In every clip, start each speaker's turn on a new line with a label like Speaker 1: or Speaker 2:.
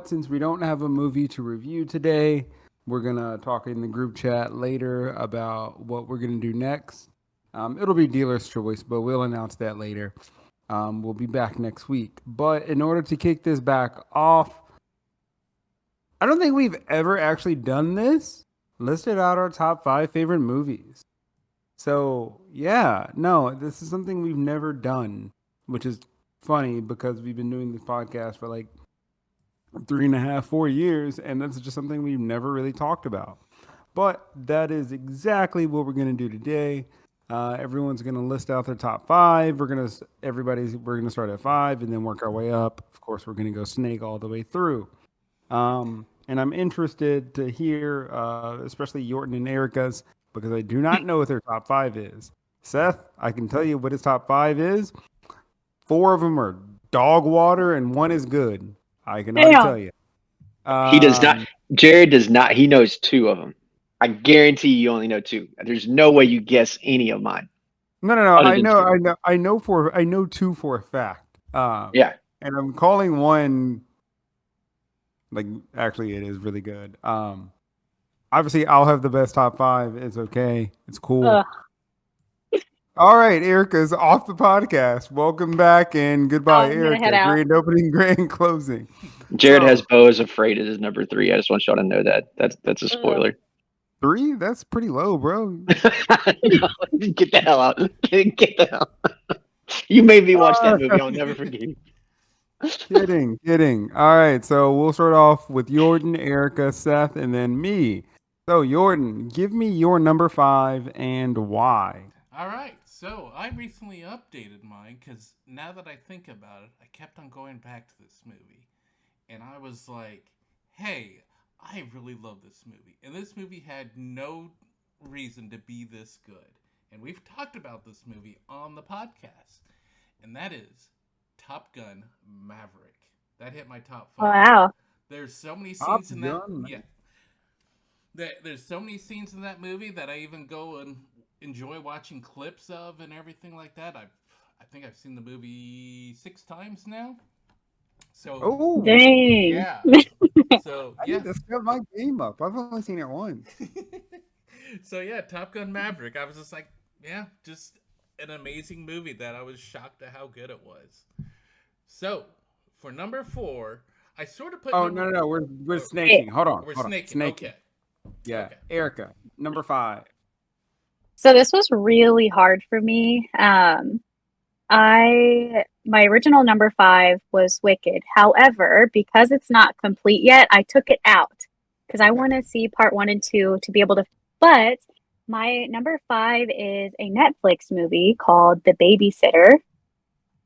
Speaker 1: Since we don't have a movie to review today, we're gonna talk in the group chat later about what we're gonna do next. It'll be dealer's choice, but we'll announce that later. We'll be back next week. But in order to kick this back off, I don't think we've ever actually done this. Listed out our top 5 favorite movies. So yeah, no, this is something we've never done, which is funny because we've been doing this podcast for like 3.5, 4 years, and that's just something we've never really talked about. But that is exactly what we're going to do today. Everyone's going to list out their top 5. We're gonna start at 5 and then work our way up. Of course, we're going to go snake all the way through. And I'm interested to hear, especially Yorton and Erica's, because I do not know what their top 5 is. Seth, I can tell you what his top 5 is. 4 of them are dog water, and 1 is good. I can already
Speaker 2: Damn.
Speaker 1: tell you.
Speaker 3: He does not.
Speaker 1: Um,
Speaker 3: Jared does not. He knows 2 of them. I guarantee you only know 2. There's no way you guess any of mine
Speaker 1: no, no, no.
Speaker 3: other
Speaker 1: I
Speaker 3: than
Speaker 1: know,
Speaker 3: 2.
Speaker 1: I know, I know 2 for a fact.
Speaker 3: Yeah.
Speaker 1: And I'm calling 1 like actually it is really good. Obviously I'll have the best top 5. It's okay. It's cool.
Speaker 2: Ugh.
Speaker 1: All right, Erica's off the podcast. Welcome back and goodbye,
Speaker 2: I'm gonna head
Speaker 1: Erica.
Speaker 2: out.
Speaker 1: Grand opening, grand closing.
Speaker 3: Jared has
Speaker 1: So
Speaker 3: Bo is Afraid as his number 3. I just want y'all to know that. That's a
Speaker 2: Ugh.
Speaker 3: spoiler.
Speaker 1: 3? That's pretty low, bro.
Speaker 3: No, get the hell out. Get the hell out. You made me watch that movie.
Speaker 1: Uh,
Speaker 3: I'll never forget you.
Speaker 1: kidding. All right, so we'll start off with Jordan, Erica, Seth, and then me. So Jordan, give me your number 5 and why.
Speaker 4: All right, so I recently updated mine because now that I think about it, I kept on going back to this movie. And I was like, hey, I really love this movie. And this movie had no reason to be this good. And we've talked about this movie on the podcast. And that is Top Gun Maverick. That hit my top 5.
Speaker 2: Wow.
Speaker 4: There's so many
Speaker 1: Top
Speaker 4: scenes in that.
Speaker 1: Gun.
Speaker 4: Yeah. There's so many scenes in that movie that I even go and enjoy watching clips of and everything like that. I think I've seen the movie 6 times now. So
Speaker 1: Oh,
Speaker 2: Dang.
Speaker 4: yeah. So
Speaker 1: I
Speaker 4: yeah.
Speaker 1: need to step my game up. I've only seen it once.
Speaker 4: So yeah, Top Gun Maverick. I was just like, yeah, just an amazing movie that I was shocked at how good it was. So for number 4, I sort of put.
Speaker 1: Oh
Speaker 4: number,
Speaker 1: no, we're
Speaker 4: oh,
Speaker 1: snaking. Hold on,
Speaker 4: we're
Speaker 1: hold on.
Speaker 4: snaking.
Speaker 1: Snaking.
Speaker 4: Okay.
Speaker 1: Yeah,
Speaker 4: Okay.
Speaker 1: Erica, number 5.
Speaker 2: So this was really hard for me. My original number 5 was Wicked. However, because it's not complete yet, I took it out because I
Speaker 4: Okay.
Speaker 2: want to see part 1 and 2 to be able to. But my number 5 is a Netflix movie called The Babysitter.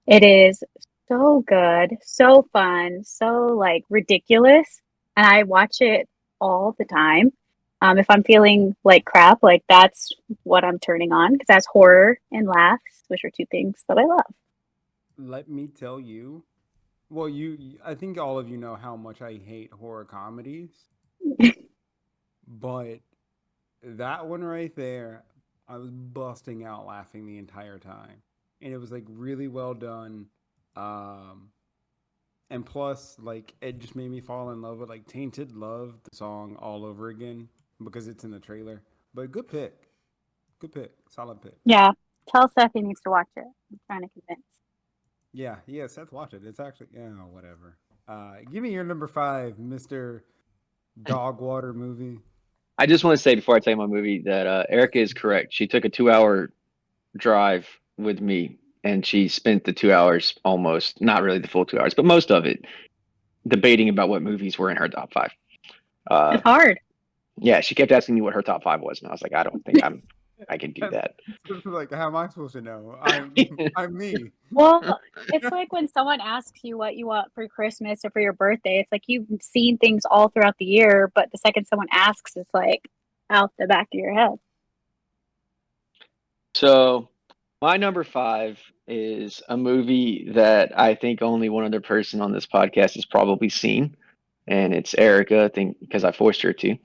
Speaker 2: It is so good, so fun, so like ridiculous, and I watch it all the time. If I'm feeling like crap, like that's what I'm turning on because that's horror and laughs, which are 2 things that I love.
Speaker 1: Let me tell you. Well, I think all of you know how much I hate horror comedies, but that one right there, I was busting out laughing the entire time, and it was like really well done. Um, and plus, like it just made me fall in love with like "Tainted Love," the song, all over again because it's in the trailer. But good pick, solid pick.
Speaker 2: Yeah, tell Seth he needs to watch it. I'm trying to convince.
Speaker 1: Yeah, yeah, Seth, watch it. It's actually whatever. Give me your number 5, Mister Dog Water movie.
Speaker 3: I just want to say before I tell you my movie that Erica is correct. She took a 2-hour drive with me, and she spent the 2 hours almost, not really the full 2 hours, but most of it, debating about what movies were in her top 5. Uh,
Speaker 2: It's hard.
Speaker 3: yeah, she kept asking me what her top 5 was, and I was like, I don't think I can do that.
Speaker 1: Like, how am I supposed to know? I'm me.
Speaker 2: Well, it's like when someone asks you what you want for Christmas or for your birthday. It's like you've seen things all throughout the year, but the second someone asks, it's like out the back of your head.
Speaker 3: So my number 5 is a movie that I think only one other person on this podcast has probably seen, and it's Erica. I think because I forced her to.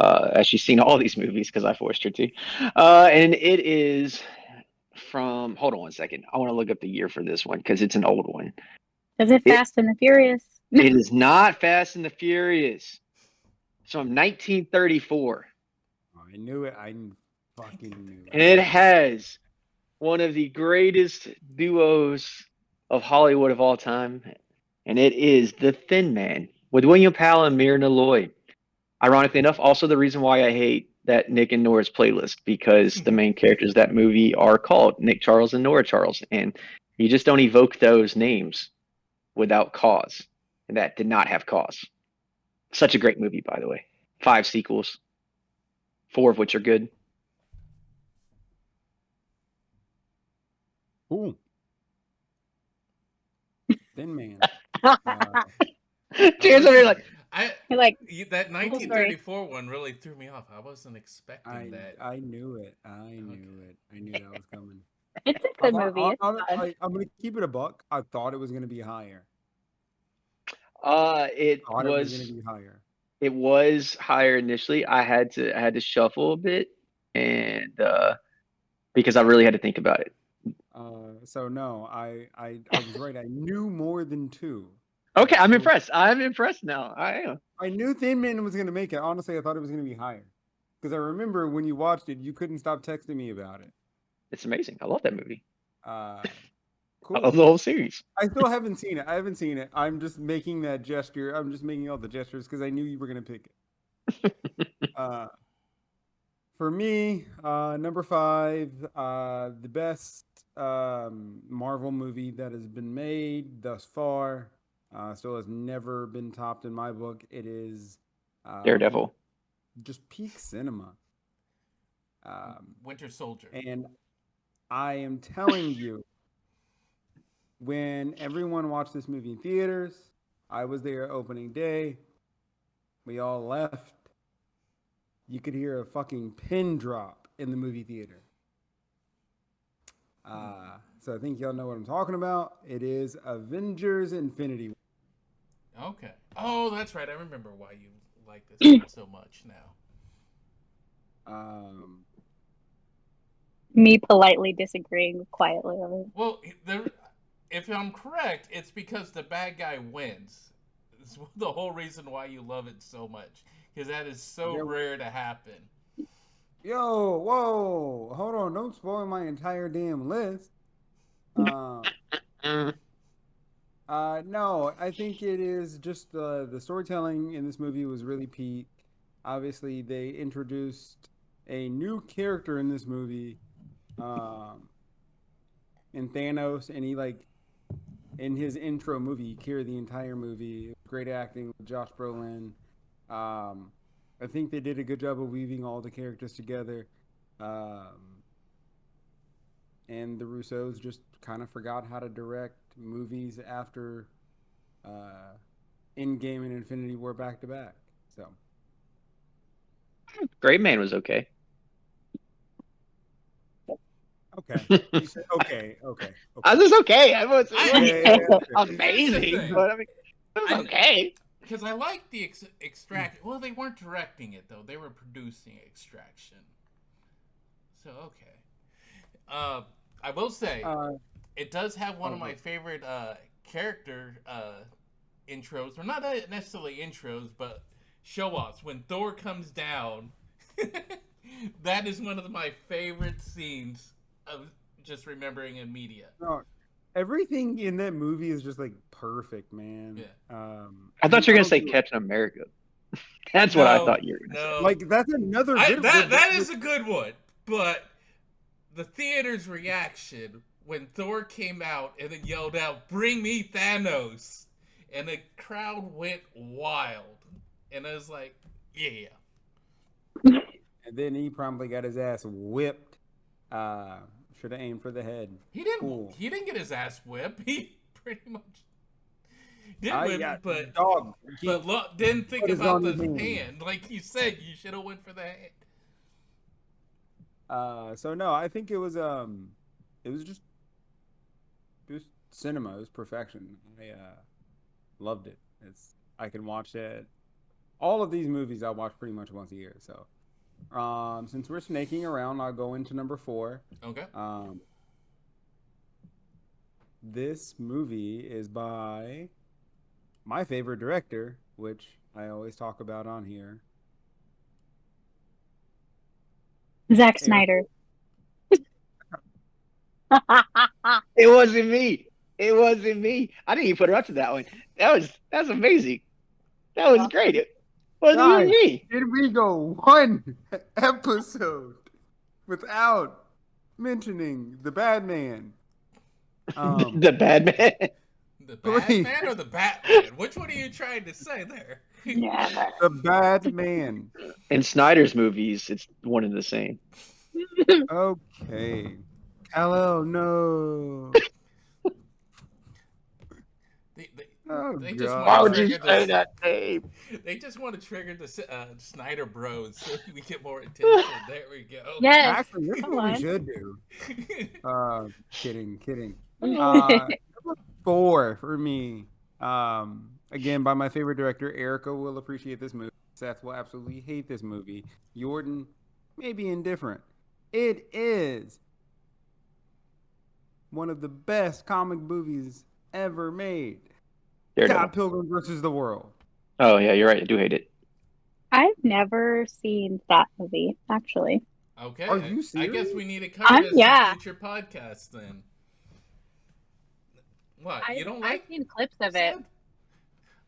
Speaker 3: As she's seen all these movies because I forced her to. And it is from. Hold on one second. I want to look up the year for this one because it's an old one.
Speaker 2: Is it
Speaker 3: It
Speaker 2: Fast and the Furious?
Speaker 3: It is not Fast and the Furious. It's from 1934.
Speaker 1: Oh, I knew it. I fucking knew
Speaker 3: And
Speaker 1: it.
Speaker 3: it has one of the greatest duos of Hollywood of all time. And it is The Thin Man with William Powell and Myrna Loy. Ironically enough, also the reason why I hate that Nick and Nora's playlist, because the main characters of that movie are called Nick Charles and Nora Charles. And you just don't evoke those names without cause. And that did not have cause. Such a great movie, by the way. 5 sequels, 4 of which are good.
Speaker 1: Cool. Thin Man.
Speaker 3: Cheers,
Speaker 4: Listen,
Speaker 3: like,
Speaker 2: Like,
Speaker 4: that 1934 one really threw me off. I wasn't expecting that.
Speaker 1: I knew it. I knew it. I knew that was coming.
Speaker 2: it's a good movie. It's fun.
Speaker 1: I'm gonna keep it a buck. I thought it was gonna be higher.
Speaker 3: it
Speaker 1: Thought it was gonna
Speaker 3: was
Speaker 1: be higher.
Speaker 3: it was higher initially. I had to shuffle a bit, and because I really had to think about it.
Speaker 1: So no, I was right. I knew more than 2.
Speaker 3: Okay, I'm impressed. I'm impressed now. I am.
Speaker 1: I knew Thin Man was gonna make it. Honestly, I thought it was gonna be higher. Because I remember when you watched it, you couldn't stop texting me about it.
Speaker 3: It's amazing. I love that movie.
Speaker 1: Cool.
Speaker 3: I love the whole series.
Speaker 1: I still haven't seen it. I haven't seen it. I'm just making that gesture. I'm just making all the gestures because I knew you were gonna pick it. For me, number 5, the best Marvel movie that has been made thus far, still has never been topped in my book. It is
Speaker 3: Daredevil.
Speaker 1: Just peak cinema.
Speaker 4: Winter Soldier.
Speaker 1: And I am telling you, when everyone watched this movie in theaters, I was there opening day. We all left. You could hear a fucking pin drop in the movie theater. So I think y'all know what I'm talking about. It is Avengers Infinity War.
Speaker 4: Okay. Oh, that's right. I remember why you like this one so much now.
Speaker 2: Me politely disagreeing quietly over it.
Speaker 4: Well, if I'm correct, it's because the bad guy wins. It's the whole reason why you love it so much. Because that is so rare to happen.
Speaker 1: Yo, whoa, hold on! Don't spoil my entire damn list. No, I think it is just the storytelling in this movie was really peak. Obviously, they introduced a new character in this movie, in Thanos, and he in his intro movie, he carried the entire movie. Great acting with Josh Brolin. I think they did a good job of weaving all the characters together. And the Russos just kind of forgot how to direct movies after Endgame and Infinity War back to back. So,
Speaker 3: Great Man was okay.
Speaker 1: okay. You said, okay.
Speaker 3: I was just okay. I was
Speaker 1: Yeah.
Speaker 3: amazing, but I mean, it was okay.
Speaker 4: Because I like the Extraction. Well, they weren't directing it though; they were producing Extraction. So okay. I will say it does have one of my favorite character intros, or not necessarily intros, but show-offs. When Thor comes down, that is one of my favorite scenes of just remembering in media.
Speaker 1: No, everything in that movie is just like perfect, man.
Speaker 4: Yeah.
Speaker 3: I thought you were gonna say Captain America. That's what I thought you were gonna say.
Speaker 1: Like that's another good one.
Speaker 4: That is a good one, but the theater's reaction when Thor came out and then yelled out, "Bring me Thanos," and the crowd went wild, and I was like, "Yeah."
Speaker 1: And then he probably got his ass whipped. Should have aimed for the head.
Speaker 4: He didn't.
Speaker 1: Cool.
Speaker 4: He didn't get his ass whipped. He pretty much did whip him, but didn't think about the hand. Like you said, you should have went for the hand.
Speaker 1: So no, I think it was cinema. It was perfection. I loved it. I can watch it. All of these movies I watch pretty much once a year. So, since we're snaking around, I'll go into number 4.
Speaker 4: Okay.
Speaker 1: This movie is by my favorite director, which I always talk about on here.
Speaker 2: Zack
Speaker 1: Eric.
Speaker 2: Snyder.
Speaker 3: It wasn't me. It wasn't me. I didn't even put her up to that one. That's amazing. That was great. It wasn't even
Speaker 1: Guys,
Speaker 3: me.
Speaker 1: did we go one episode without mentioning the bad man?
Speaker 3: The bad man.
Speaker 4: The
Speaker 1: Please.
Speaker 4: Batman or the Batman? Which one are you trying to say there?
Speaker 2: Never.
Speaker 1: The bad man.
Speaker 3: In Snyder's movies, it's one and the same.
Speaker 1: Okay. Hello, no.
Speaker 4: They, they,
Speaker 1: Oh
Speaker 4: they just
Speaker 1: God.
Speaker 3: Why
Speaker 4: want
Speaker 3: would
Speaker 4: to
Speaker 3: you
Speaker 4: trigger
Speaker 3: say
Speaker 4: this.
Speaker 3: that name?
Speaker 4: They just want to trigger the Snyder Bros so we get more attention. There we go.
Speaker 2: Yes.
Speaker 1: Actually, that's
Speaker 2: Come
Speaker 1: what we
Speaker 2: on.
Speaker 1: should do. Kidding.
Speaker 2: Oh.
Speaker 1: Number 4 for me. Again, by my favorite director, Erica will appreciate this movie. Seth will absolutely hate this movie. Jordan may be indifferent. It is one of the best comic movies ever made.
Speaker 3: Daredevil.
Speaker 1: Scott Pilgrim versus the World.
Speaker 3: Oh yeah, you're right. I do hate it.
Speaker 2: I've never seen that movie, actually.
Speaker 4: Okay.
Speaker 1: Are you
Speaker 4: I guess
Speaker 1: serious?
Speaker 4: we need to cover this
Speaker 2: Yeah.
Speaker 4: in future podcasts then. What? You don't
Speaker 2: I've
Speaker 4: like
Speaker 2: seen clips of it.
Speaker 4: Seth?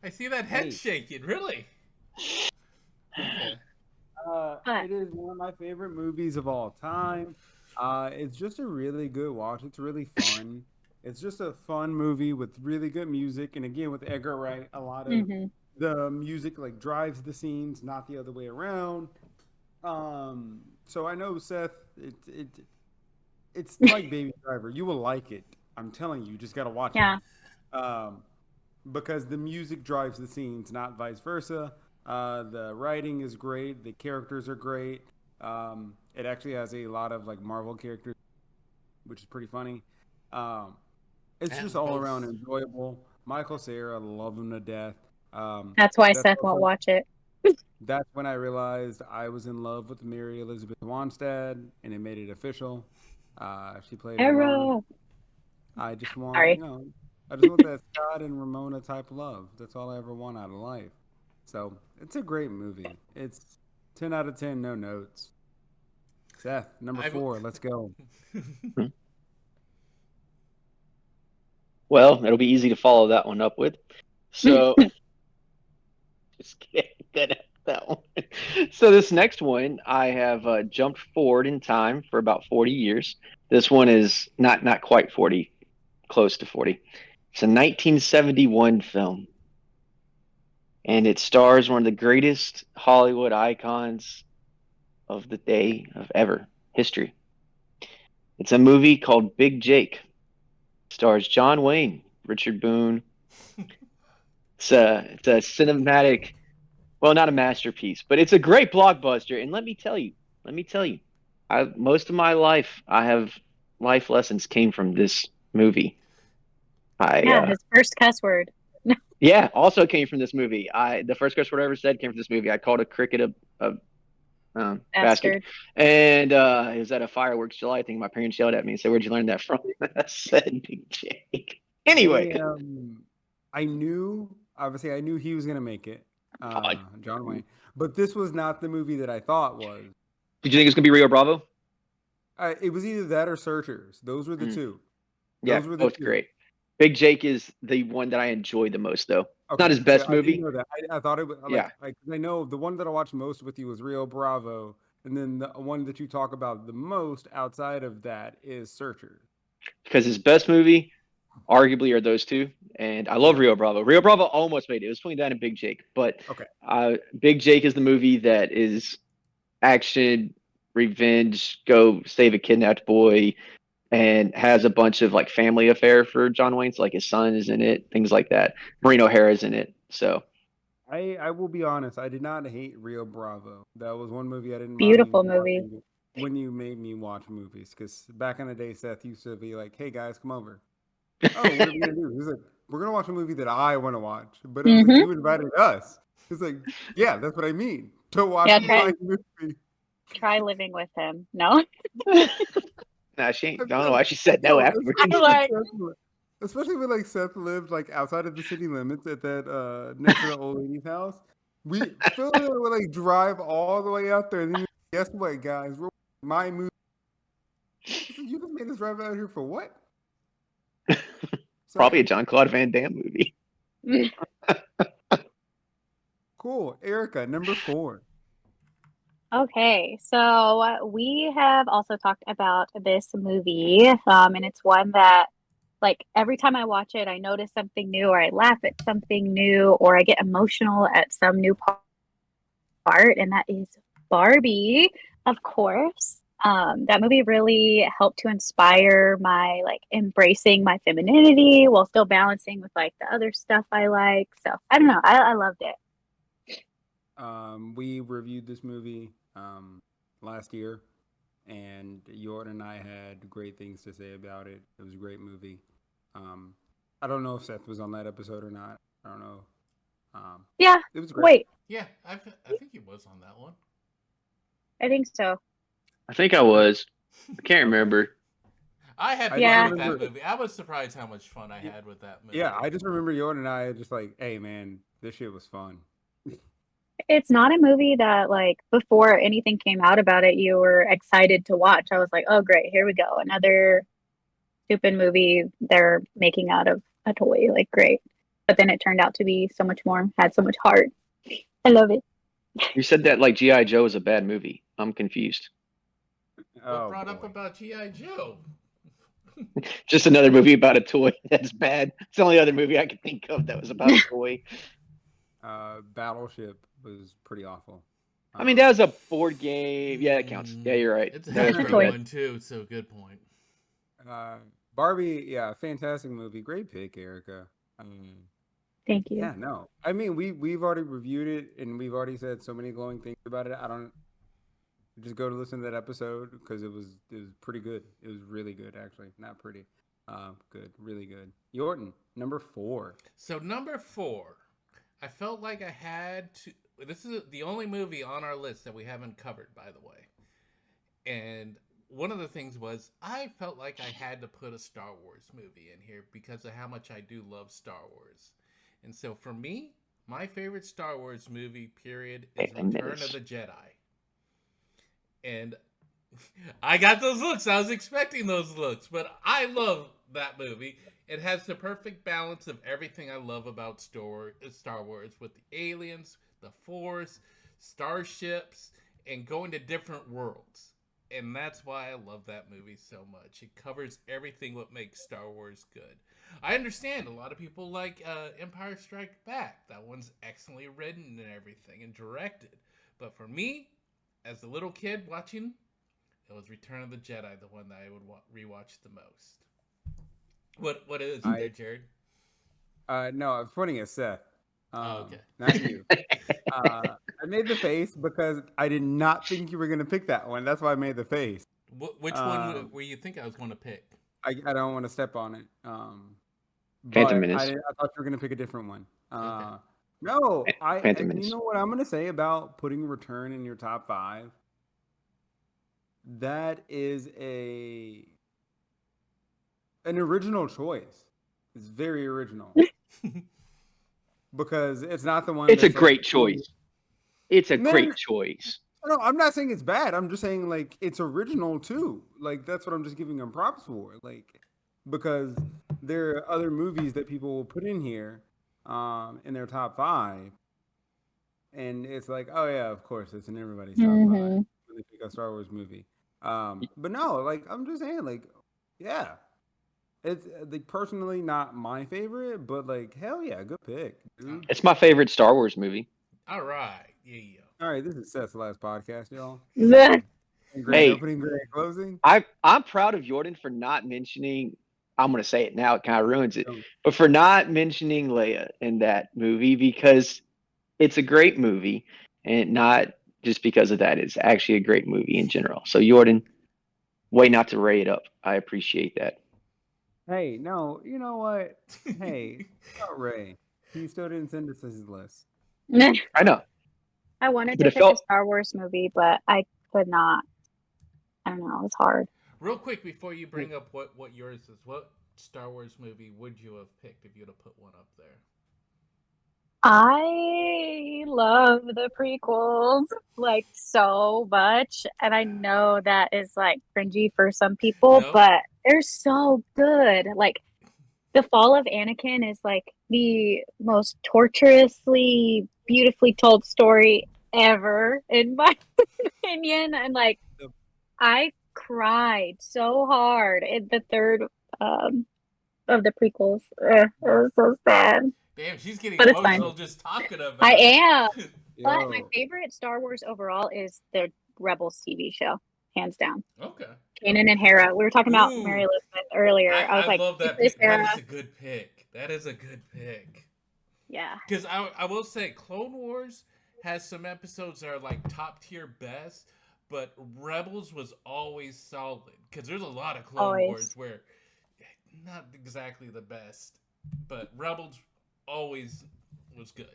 Speaker 4: I see that head
Speaker 1: Hey.
Speaker 4: shaking. Really? Okay.
Speaker 1: It is one of my favorite movies of all time. It's just a really good watch. It's really fun. It's just a fun movie with really good music, and again with Edgar Wright, a lot of
Speaker 2: hmm
Speaker 1: the music like drives the scenes, not the other way around. So I know Seth, it's like Baby Driver. You will like it. I'm telling you, just gotta watch
Speaker 2: Yeah.
Speaker 1: it. Because the music drives the scenes, not vice versa. The writing is great. The characters are great. It actually has a lot of like Marvel characters, which is pretty funny. It's
Speaker 4: And
Speaker 1: just all
Speaker 4: both-
Speaker 1: around enjoyable. Michael Cera, love him to death.
Speaker 2: That's why
Speaker 1: That's
Speaker 2: Seth
Speaker 1: also-
Speaker 2: won't watch it.
Speaker 1: That's when I realized I was in love with Mary Elizabeth Winstead, and it made it official. She played Ramona.
Speaker 2: Era.
Speaker 1: I just want,
Speaker 2: Sorry.
Speaker 1: I just want that Scott and Ramona type love. That's all I ever want out of life. So it's a great movie. It's 10 out of 10, no notes. Seth, number 4, let's go.
Speaker 3: Well, it'll be easy to follow that one up with. So, just getting good at that one. So this next one, I have jumped forward in time for about 40 years. This one is not quite 40, close to 40. It's a 1971 film, and it stars one of the greatest Hollywood icons of the day of ever history. It's a movie called Big Jake. Stars John Wayne, Richard Boone. It's a cinematic, well, not a masterpiece, but it's a great blockbuster. And let me tell you, most of my life, I have life lessons came from this movie.
Speaker 2: Yeah, his first cuss word.
Speaker 3: Yeah, also came from this movie. The first curse word I ever said came from this movie. I called a cricket a bastard.
Speaker 2: Bastard.
Speaker 3: And it was at a fireworks July thing. My parents yelled at me and said, "Where'd you learn that from?" I said, "Big Jake." Anyway,
Speaker 1: I knew he was going to make it,
Speaker 3: God.
Speaker 1: John Wayne. But this was not the movie that I thought was.
Speaker 3: Did you think it was gonna be Rio Bravo?
Speaker 1: It was either that or Searchers. Those were the two.
Speaker 3: Yeah,
Speaker 1: Those were the
Speaker 3: both
Speaker 1: two.
Speaker 3: great. Big Jake is the one that I enjoy the most, though.
Speaker 1: Okay,
Speaker 3: Not his best
Speaker 1: I
Speaker 3: movie.
Speaker 1: didn't know that. I thought it was
Speaker 3: Yeah.
Speaker 1: like I know the one that I watched most with you was Rio Bravo, and then the one that you talk about the most outside of that is Searchers.
Speaker 3: Because his best movie, arguably, are those two. And I love
Speaker 1: Yeah.
Speaker 3: Rio Bravo. Rio Bravo almost made it. It was between that and Big Jake. But
Speaker 1: Okay.
Speaker 3: Big Jake is the movie that is action, revenge, go save a kidnapped boy, and has a bunch of like family affair for John Wayne. So like his son is in it, things like that. Maureen O'Hara's in it. So
Speaker 1: I will be honest. I did not hate Rio Bravo. That was one movie I didn't
Speaker 2: Beautiful
Speaker 1: mind
Speaker 2: movie.
Speaker 1: watching when you made me watch movies. Because back in the day, Seth used to be like, "Hey guys, come over." Oh, what are we gonna do? He's like, "We're gonna watch a movie that I want to watch." But it was like you invited us. It's like, yeah, that's what I mean. To watch my movie.
Speaker 2: Try living with him. No.
Speaker 3: nah, she ain't. I don't know why she said no afterwards.
Speaker 2: I'm like,
Speaker 1: especially when like Seth lived like outside of the city limits at that next to the old lady's house. Phil and I would like drive all the way out there, and then guess what, guys? We're my movie. I said, you just made us drive out here for what?
Speaker 3: Probably a
Speaker 1: Sir,
Speaker 3: John Claude Van Damme movie.
Speaker 1: cool. Erica, number 4.
Speaker 2: Okay, so we have also talked about this movie, and it's one that, like, every time I watch it, I notice something new, or I laugh at something new, or I get emotional at some new part, and that is Barbie, of course. That movie really helped to inspire my like embracing my femininity while still balancing with like the other stuff I like. So I don't know, I loved it.
Speaker 1: We reviewed this movie last year, and Jordan and I had great things to say about it. It was a great movie. I don't know if Seth was on that episode or not. I don't know.
Speaker 2: Yeah,
Speaker 1: It was great.
Speaker 2: wait,
Speaker 4: Yeah, I think he was on that one.
Speaker 2: I think so.
Speaker 3: I think I was. I can't
Speaker 1: Okay.
Speaker 3: remember.
Speaker 4: I had fun
Speaker 2: Yeah.
Speaker 4: with that movie. I was surprised how much fun I had with that movie.
Speaker 1: Yeah, I just remember Jordan and I just like, hey man, this shit was fun.
Speaker 2: It's not a movie that like before anything came out about it, you were excited to watch. I was like, oh great, here we go. Another stupid movie they're making out of a toy. Like great. But then it turned out to be so much more, had so much heart. I love it.
Speaker 3: You said that like G.I. Joe is a bad movie. I'm confused.
Speaker 4: What
Speaker 1: Oh
Speaker 4: brought up
Speaker 1: boy.
Speaker 4: about G.I. Joe?
Speaker 3: Just another movie about a toy that's bad. It's the only other movie I can think of that was about a toy.
Speaker 1: Battleship was pretty awful.
Speaker 3: I mean, that was a board game. Yeah, it counts. Yeah, you're right.
Speaker 4: It's a
Speaker 3: That was
Speaker 2: a
Speaker 3: pretty
Speaker 4: Hasbro
Speaker 2: toy.
Speaker 3: bad.
Speaker 4: one too, so good point.
Speaker 1: uh, Barbie, yeah, fantastic movie. Great pick, Erica.
Speaker 2: Thank you.
Speaker 1: Yeah, no. I mean, we've already reviewed it and we've already said so many glowing things about it. I don't just go to listen to that episode because it was pretty good. It was really good actually. Not pretty. Good, really good. Jordan, number 4.
Speaker 4: So number 4, I felt like I had to. This is the only movie on our list that we haven't covered, by the way. And one of the things was I felt like I had to put a Star Wars movie in here because of how much I do love Star Wars. And so for me, my favorite Star Wars movie, period, is Return of the Jedi. And I got those looks. I was expecting those looks, but I love that movie. It has the perfect balance of everything I love about Star Wars with the aliens, the Force, starships, and going to different worlds. And that's why I love that movie so much. It covers everything what makes Star Wars good. I understand a lot of people like Empire Strikes Back. That one's excellently written and everything and directed. But for me, as a little kid watching, it was Return of the Jedi, the one that I would rewatch the most. What is it there, Jared?
Speaker 1: No, I'm pointing at Seth.
Speaker 4: Okay.
Speaker 1: Not you. I made the face because I did not think you were gonna pick that one. That's why I made the face.
Speaker 4: Which one were you think I was going to pick?
Speaker 1: I don't want to step on it.
Speaker 3: Phantom
Speaker 1: But
Speaker 3: Menace.
Speaker 1: I thought you were gonna pick a different one.
Speaker 4: Okay.
Speaker 1: No,
Speaker 3: Phantom
Speaker 1: you
Speaker 3: Menace.
Speaker 1: know what I'm gonna say about putting Return in your top 5? That is an original choice. It's very original because it's not the one.
Speaker 3: It's a
Speaker 1: that's
Speaker 3: great
Speaker 1: like,
Speaker 3: choice. It's a
Speaker 1: No,
Speaker 3: great choice.
Speaker 1: No, I'm not saying it's bad. I'm just saying like it's original too. Like that's what I'm just giving them props for. Like because there are other movies that people will put in here in their top 5, and it's like, oh yeah, of course, it's in everybody's top 5 when they pick a Star Wars movie. But no, like I'm just saying, like, yeah, it's like personally not my favorite, but like hell yeah, good pick, dude.
Speaker 3: It's my favorite Star Wars movie.
Speaker 4: All right. Yeah.
Speaker 1: All right, this is Seth's last podcast, y'all.
Speaker 2: Blech.
Speaker 1: Great
Speaker 3: Hey.
Speaker 1: opening, great closing.
Speaker 3: I'm proud of Jordan for not mentioning. I'm going to say it now. It kind of ruins it, but for not mentioning Leia in that movie because it's a great movie, and not just because of that. It's actually a great movie in general. So Jordan, way not to rate it up. I appreciate that.
Speaker 1: Hey, no, you know what? Hey, not Ray. He still didn't send us his list.
Speaker 3: I know.
Speaker 2: I wanted
Speaker 3: But
Speaker 2: to
Speaker 3: it
Speaker 2: pick a
Speaker 3: felt-
Speaker 2: Star Wars movie, but I could not. I don't know. It was hard.
Speaker 4: Real quick before you bring up what yours is, what Star Wars movie would you have picked if you'd have put one up there?
Speaker 2: I love the prequels like so much, and I know that is like cringy for some people,
Speaker 4: Nope.
Speaker 2: but they're so good. Like the fall of Anakin is like the most torturously beautifully told story ever, in my opinion. And like I cried so hard in the third um of the prequels. It was so sad.
Speaker 4: Damn, she's getting
Speaker 2: But it's fine.
Speaker 4: emotional just talking
Speaker 2: I
Speaker 4: about
Speaker 2: am.
Speaker 4: it.
Speaker 2: But my
Speaker 1: Yo,
Speaker 2: favorite Star Wars overall is the Rebels TV show, hands down.
Speaker 4: Okay.
Speaker 2: Kanan and Hera. We were talking about Mary
Speaker 4: Ooh,
Speaker 2: Elizabeth earlier. I was
Speaker 4: I
Speaker 2: like,
Speaker 4: love that
Speaker 2: Princess
Speaker 4: pick. That
Speaker 2: Hera.
Speaker 4: is a good pick. That is a good pick.
Speaker 2: Yeah.
Speaker 4: Because I will say, Clone Wars has some episodes that are like top tier best, but Rebels was always solid. Because there's a lot of Clone Wars
Speaker 2: Always.
Speaker 4: where not exactly the best, but Rebels always was good.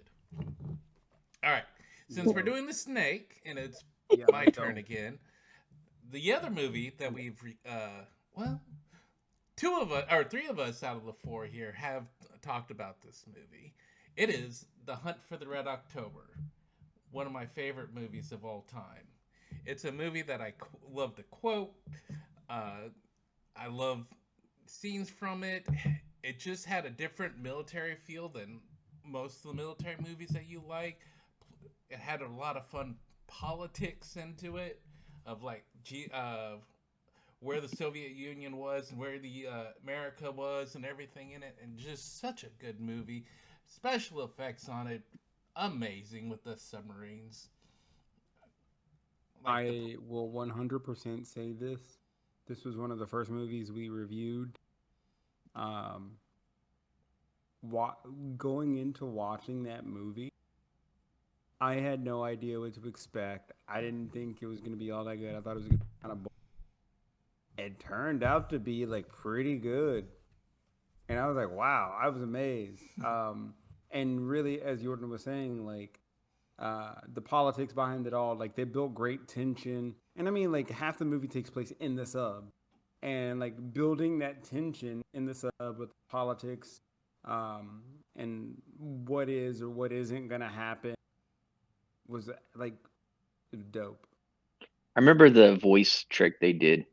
Speaker 4: All right, since we're
Speaker 1: yo,
Speaker 4: doing the snake and it's
Speaker 1: yeah,
Speaker 4: my
Speaker 1: let's
Speaker 4: turn
Speaker 1: go.
Speaker 4: again, the other movie that we've well, two of us or three of us out of the four here have talked about this movie. It is The Hunt for the Red October, one of my favorite movies of all time. It's a movie that I love to quote. Uh, I love scenes from it. It just had a different military feel than most of the military movies that you like. It had a lot of fun politics into it, of like where the Soviet Union was and where the America was and everything in it, and just such a good movie. Special effects on it, amazing with the submarines. Like the
Speaker 1: I will 100% say this. This was one of the first movies we reviewed. Um, wa- Going into watching that movie, I had no idea what to expect. I didn't think it was going to be all that good. I thought it was going to be kind of boring. It turned out to be like pretty good. And I was like, wow, I was amazed. And really, as Jordan was saying, like the politics behind it all, like they built great tension. And I mean, like half the movie takes place in the sub, and like building that tension in the sub with politics, um, and what is or what isn't gonna happen was like dope.
Speaker 3: I remember the voice trick they did.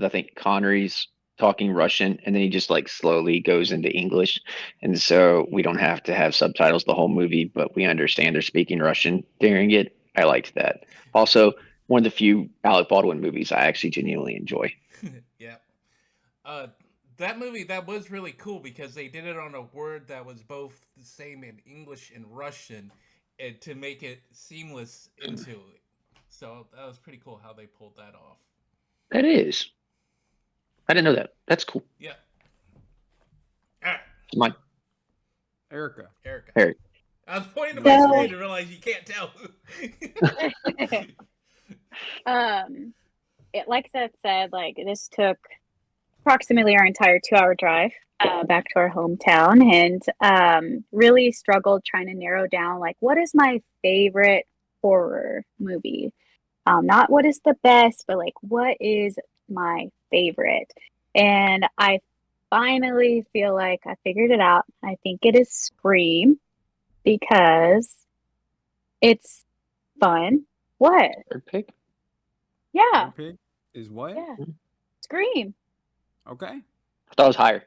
Speaker 3: I think Connery's talking Russian and then he just like slowly goes into English. And so we don't have to have subtitles the whole movie, but we understand they're speaking Russian during it. I liked that. Also, one of the few Alec Baldwin movies I actually genuinely enjoy.
Speaker 4: yeah, uh, that movie that was really cool because they did it on a word that was both the same in English and Russian, and to make it seamless into it. So that was pretty cool how they pulled that off.
Speaker 3: That is. I didn't know that. That's cool.
Speaker 4: Yeah. All right,
Speaker 3: It's mine.
Speaker 1: Erica.
Speaker 4: Erica.
Speaker 3: Eric.
Speaker 4: I was pointing to my
Speaker 2: So
Speaker 4: screen to realize you can't tell.
Speaker 2: um like Seth said, like this took approximately our entire 2 hour drive back to our hometown, and really struggled trying to narrow down like what is my favorite horror movie. Not what is the best, but like what is my favorite. And I finally feel like I figured it out. I think it is Scream because it's fun. What?
Speaker 3: Third pick.
Speaker 2: Yeah,
Speaker 1: Your pick is what?
Speaker 2: yeah. Scream.
Speaker 1: Okay.
Speaker 3: I thought it was higher.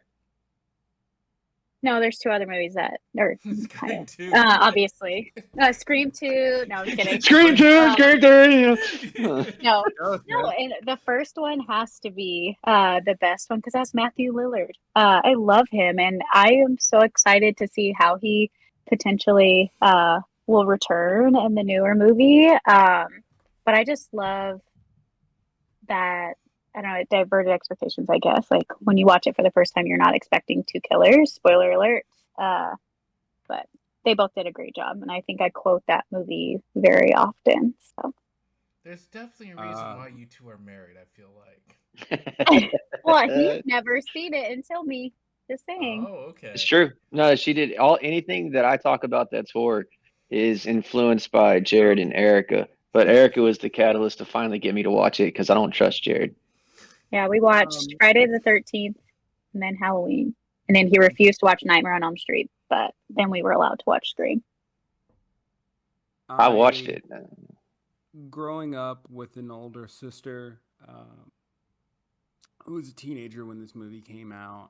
Speaker 2: No, there's two other movies that are
Speaker 4: Scream
Speaker 2: higher.
Speaker 4: 2.
Speaker 2: Obviously. Scream 2. No, I'm kidding.
Speaker 3: Scream 2, Scream 3.
Speaker 2: No,
Speaker 1: Go,
Speaker 2: no,
Speaker 1: Seth.
Speaker 2: and the first one has to be the best one because that's Matthew Lillard. I love him, and I am so excited to see how he potentially will return in the newer movie. But I just love that. I don't know, it diverted expectations, I guess. Like when you watch it for the first time, you're not expecting two killers. Spoiler alert. But they both did a great job, and I think I quote that movie very often. So,
Speaker 4: There's definitely a reason why you two are married, I feel like.
Speaker 2: well, he's never seen it until me. Just saying.
Speaker 4: Oh,
Speaker 3: It's
Speaker 4: okay.
Speaker 3: true. No, she did all anything that I talk about that's horror is influenced by Jared and Erica. But Erica was the catalyst to finally get me to watch it because I don't trust Jared.
Speaker 2: Yeah, we watched
Speaker 1: Um,
Speaker 2: Friday the 13th and then Halloween. And then he refused to watch Nightmare on Elm Street, but then we were allowed to watch Scream.
Speaker 3: I watched
Speaker 1: I
Speaker 3: it.
Speaker 1: growing up with an older sister who was a teenager when this movie came out.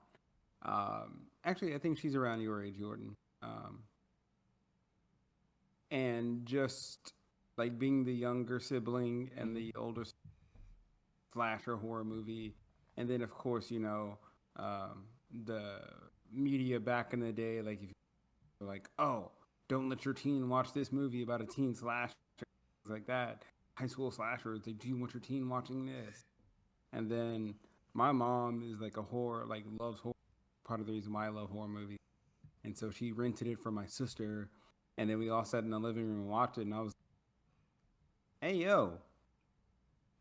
Speaker 1: Actually, I think she's around your age, Jordan. And just like being the younger sibling and the older slasher horror movie, and then of course the media back in the day, like if you're like, oh, don't let your teen watch this movie about a teen slasher, things like that. High school slashers, like, do you want your teen watching this? And then my mom is like a horror, like loves horror. Part of the reason why I love horror movies, and so she rented it for my sister, and then we all sat in the living room and watched it, and I was, hey yo,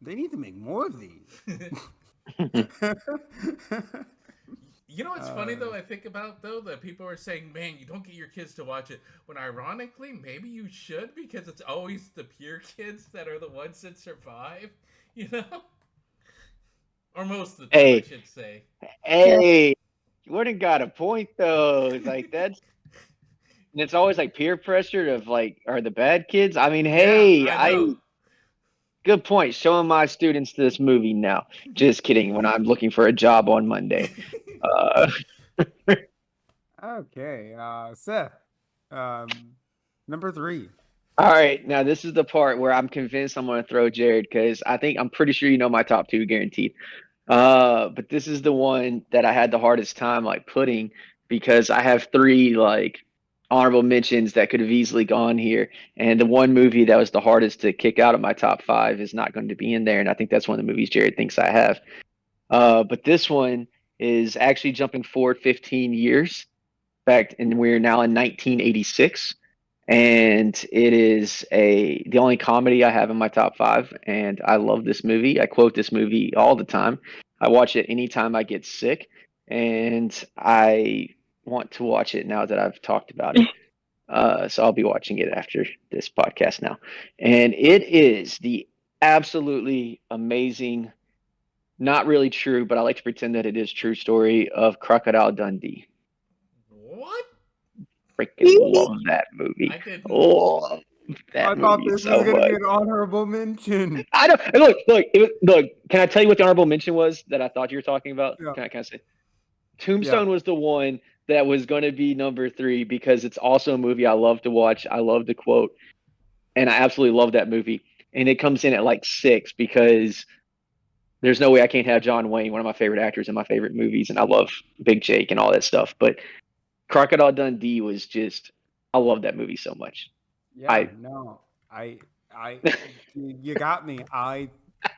Speaker 1: they need to make more of these.
Speaker 4: You know what's funny though? I think about though that people are saying, "Man, you don't get your kids to watch it." When ironically, maybe you should because it's always the pure kids that are the ones that survive. You know, or most of the time, I
Speaker 3: Hey,
Speaker 4: should say.
Speaker 2: Yeah.
Speaker 3: hey, Jordan got a point though. It's like that's and it's always like peer pressure of like are the bad kids. I mean,
Speaker 4: Yeah,
Speaker 3: hey,
Speaker 4: I
Speaker 3: I
Speaker 4: know.
Speaker 3: good point. Showing my students this movie now. Just kidding. When I'm looking for a job on Monday. Uh,
Speaker 1: Okay, Seth, um, number three.
Speaker 3: all right, now this is the part where I'm convinced I'm going to throw Jared because I'm pretty sure you know my top two guaranteed. But this is the one that I had the hardest time like putting because I have three like honorable mentions that could have easily gone here, and the one movie that was the hardest to kick out of my top five is not going to be in there, and I think that's one of the movies Jared thinks I have. But this one is actually jumping forward 15 years. In fact, and we're now in 1986, and it is the only comedy I have in my top five, and I love this movie. I quote this movie all the time. I watch it anytime I get sick, and I want to watch it now that I've talked about it. So I'll be watching it after this podcast now, and it is the absolutely amazing, not really true, but I like to pretend that it is true story of Crocodile Dundee.
Speaker 4: What?
Speaker 3: Freaking love that movie.
Speaker 4: I did not.
Speaker 3: Oh,
Speaker 1: I
Speaker 3: that
Speaker 1: thought
Speaker 3: movie
Speaker 1: this was
Speaker 3: so
Speaker 1: going to be
Speaker 3: much.
Speaker 1: an honorable mention.
Speaker 3: I don't look. Can I tell you what the honorable mention was that I thought you were talking about?
Speaker 1: Yeah,
Speaker 3: Can I say
Speaker 1: yeah,
Speaker 3: Tombstone was the one that was going to be number three because it's also a movie I love to watch. I love to quote, and I absolutely love that movie. And it comes in at like six because there's no way I can't have John Wayne, one of my favorite actors in my favorite movies, and I love Big Jake and all that stuff. But Crocodile Dundee was just, I love that movie so much.
Speaker 1: yeah.
Speaker 3: I
Speaker 1: No, I, you got me.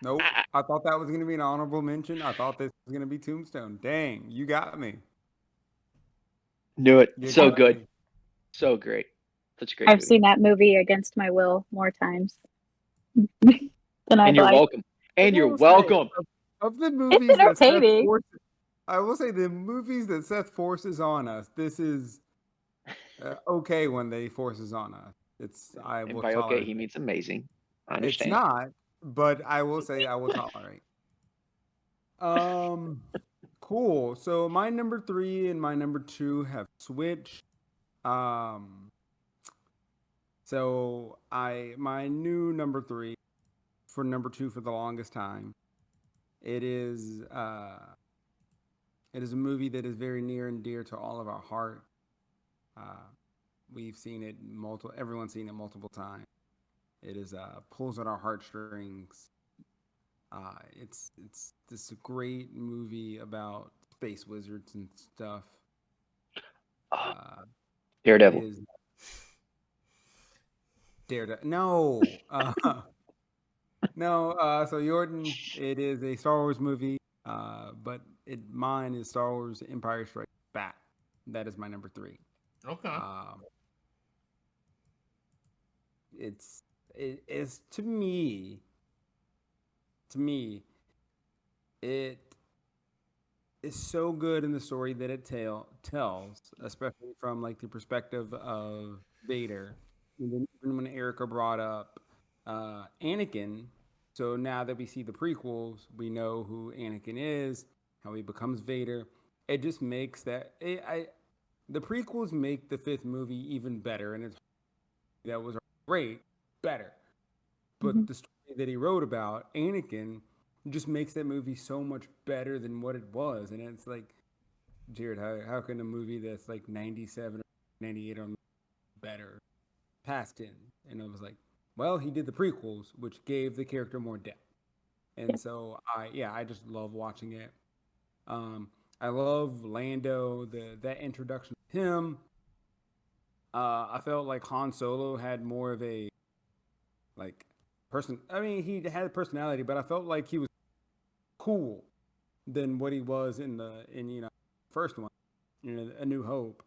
Speaker 1: Nope. I thought that was going to be an honorable mention. I thought this was going to be Tombstone. Dang, you got me.
Speaker 3: knew it.
Speaker 1: You
Speaker 3: So
Speaker 1: got
Speaker 3: good.
Speaker 1: me.
Speaker 3: So great. Such a great
Speaker 2: I've
Speaker 3: movie.
Speaker 2: seen that movie against my will more times than
Speaker 3: And
Speaker 2: I'd
Speaker 3: you're
Speaker 2: like.
Speaker 3: welcome.
Speaker 1: I
Speaker 3: And you're
Speaker 1: will say,
Speaker 3: welcome.
Speaker 1: of the
Speaker 2: It's
Speaker 1: movies that Seth
Speaker 2: entertaining.
Speaker 1: forces, I will say the movies that Seth forces on us. This is okay when they forces on us. I
Speaker 3: And
Speaker 1: will
Speaker 3: by okay,
Speaker 1: tolerate.
Speaker 3: he means amazing. I
Speaker 1: It's
Speaker 3: understand.
Speaker 1: not, but I will say I will tolerate. Um, cool. So my number three and my number two have switched. Um, so my new number three for number two for the longest time. It is it is a movie that is very near and dear to all of our heart. Uh, we've seen it multiple. Everyone's seen it multiple times. It is pulls at our heartstrings. It's this great movie about space wizards and stuff.
Speaker 3: Oh,
Speaker 1: Uh, it
Speaker 3: Daredevil.
Speaker 1: is Daredevil. No, no. So Jordan, it is a Star Wars movie. Mine is Star Wars Empire Strikes Back. That is my number three.
Speaker 4: Okay.
Speaker 1: Um, it is to me it is so good in the story that it tells, especially from like the perspective of Vader. And then even when Erica brought up Anakin, so now that we see the prequels, we know who Anakin is, how he becomes Vader. it just makes the prequels make the fifth movie even better, and it's that was great better.
Speaker 2: Hmm.
Speaker 1: But the story that he wrote about Anakin just makes that movie so much better than what it was, and it's like, Jared, how can a movie that's like 97 or 98 on better past him? And it was like, well, he did the prequels, which gave the character more depth. And so I just love watching it. Um, I love Lando, that introduction to him. I felt like Han Solo had more of a like person. I mean, he had a personality, but I felt like he was cool than what he was in first one, A New Hope.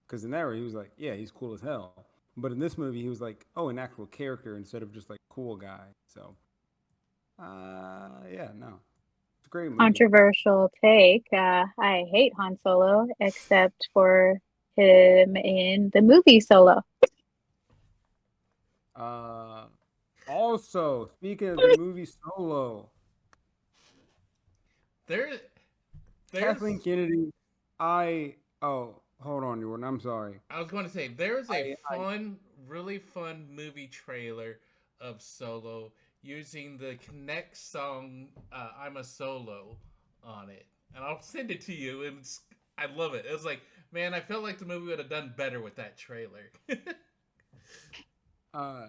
Speaker 1: Because in that way, he was like, yeah, he's cool as hell. But in this movie, he was like, oh, an actual character instead of just like cool guy. So, yeah, no, it's a great movie.
Speaker 2: Controversial take. I hate Han Solo, except for him in the movie Solo.
Speaker 1: Uh, Also, speaking of the movie Solo,
Speaker 4: There,
Speaker 1: Kathleen
Speaker 4: there's.
Speaker 1: Kennedy, hold on, Jordan, I'm sorry.
Speaker 4: I was going to say there's a
Speaker 1: I
Speaker 4: fun, really fun movie trailer of Solo using the Connect song "I'm a Solo" on it, and I'll send it to you. And I love it. It was like, man, I felt like the movie would have done better with that trailer.
Speaker 1: uh,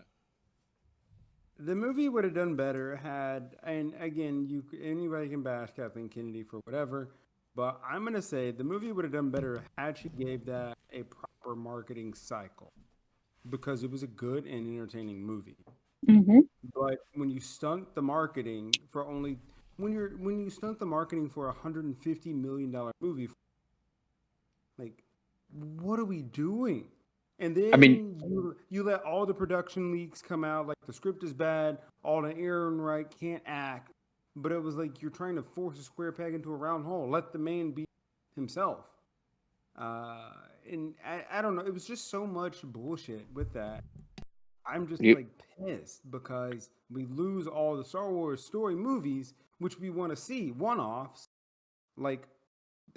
Speaker 1: the movie would have done better had, and again, anybody can bash Kathleen Kennedy for whatever, but I'm gonna say the movie would have done better had she gave that a proper marketing cycle because it was a good and entertaining movie.
Speaker 2: Hmm.
Speaker 1: But when you stunt the marketing for only when you stunt the marketing for $150 million movie, like what are we doing? And
Speaker 3: I mean,
Speaker 1: then you let all the production leaks come out, like the script is bad, Alden Ehrenreich can't act, but it was like you're trying to force a square peg into a round hole. Let the man be himself. Uh, and I don't know, it was just so much bullshit with that. I'm just
Speaker 3: you,
Speaker 1: like pissed because we lose all the Star Wars story movies, which we want to see one offs. Like,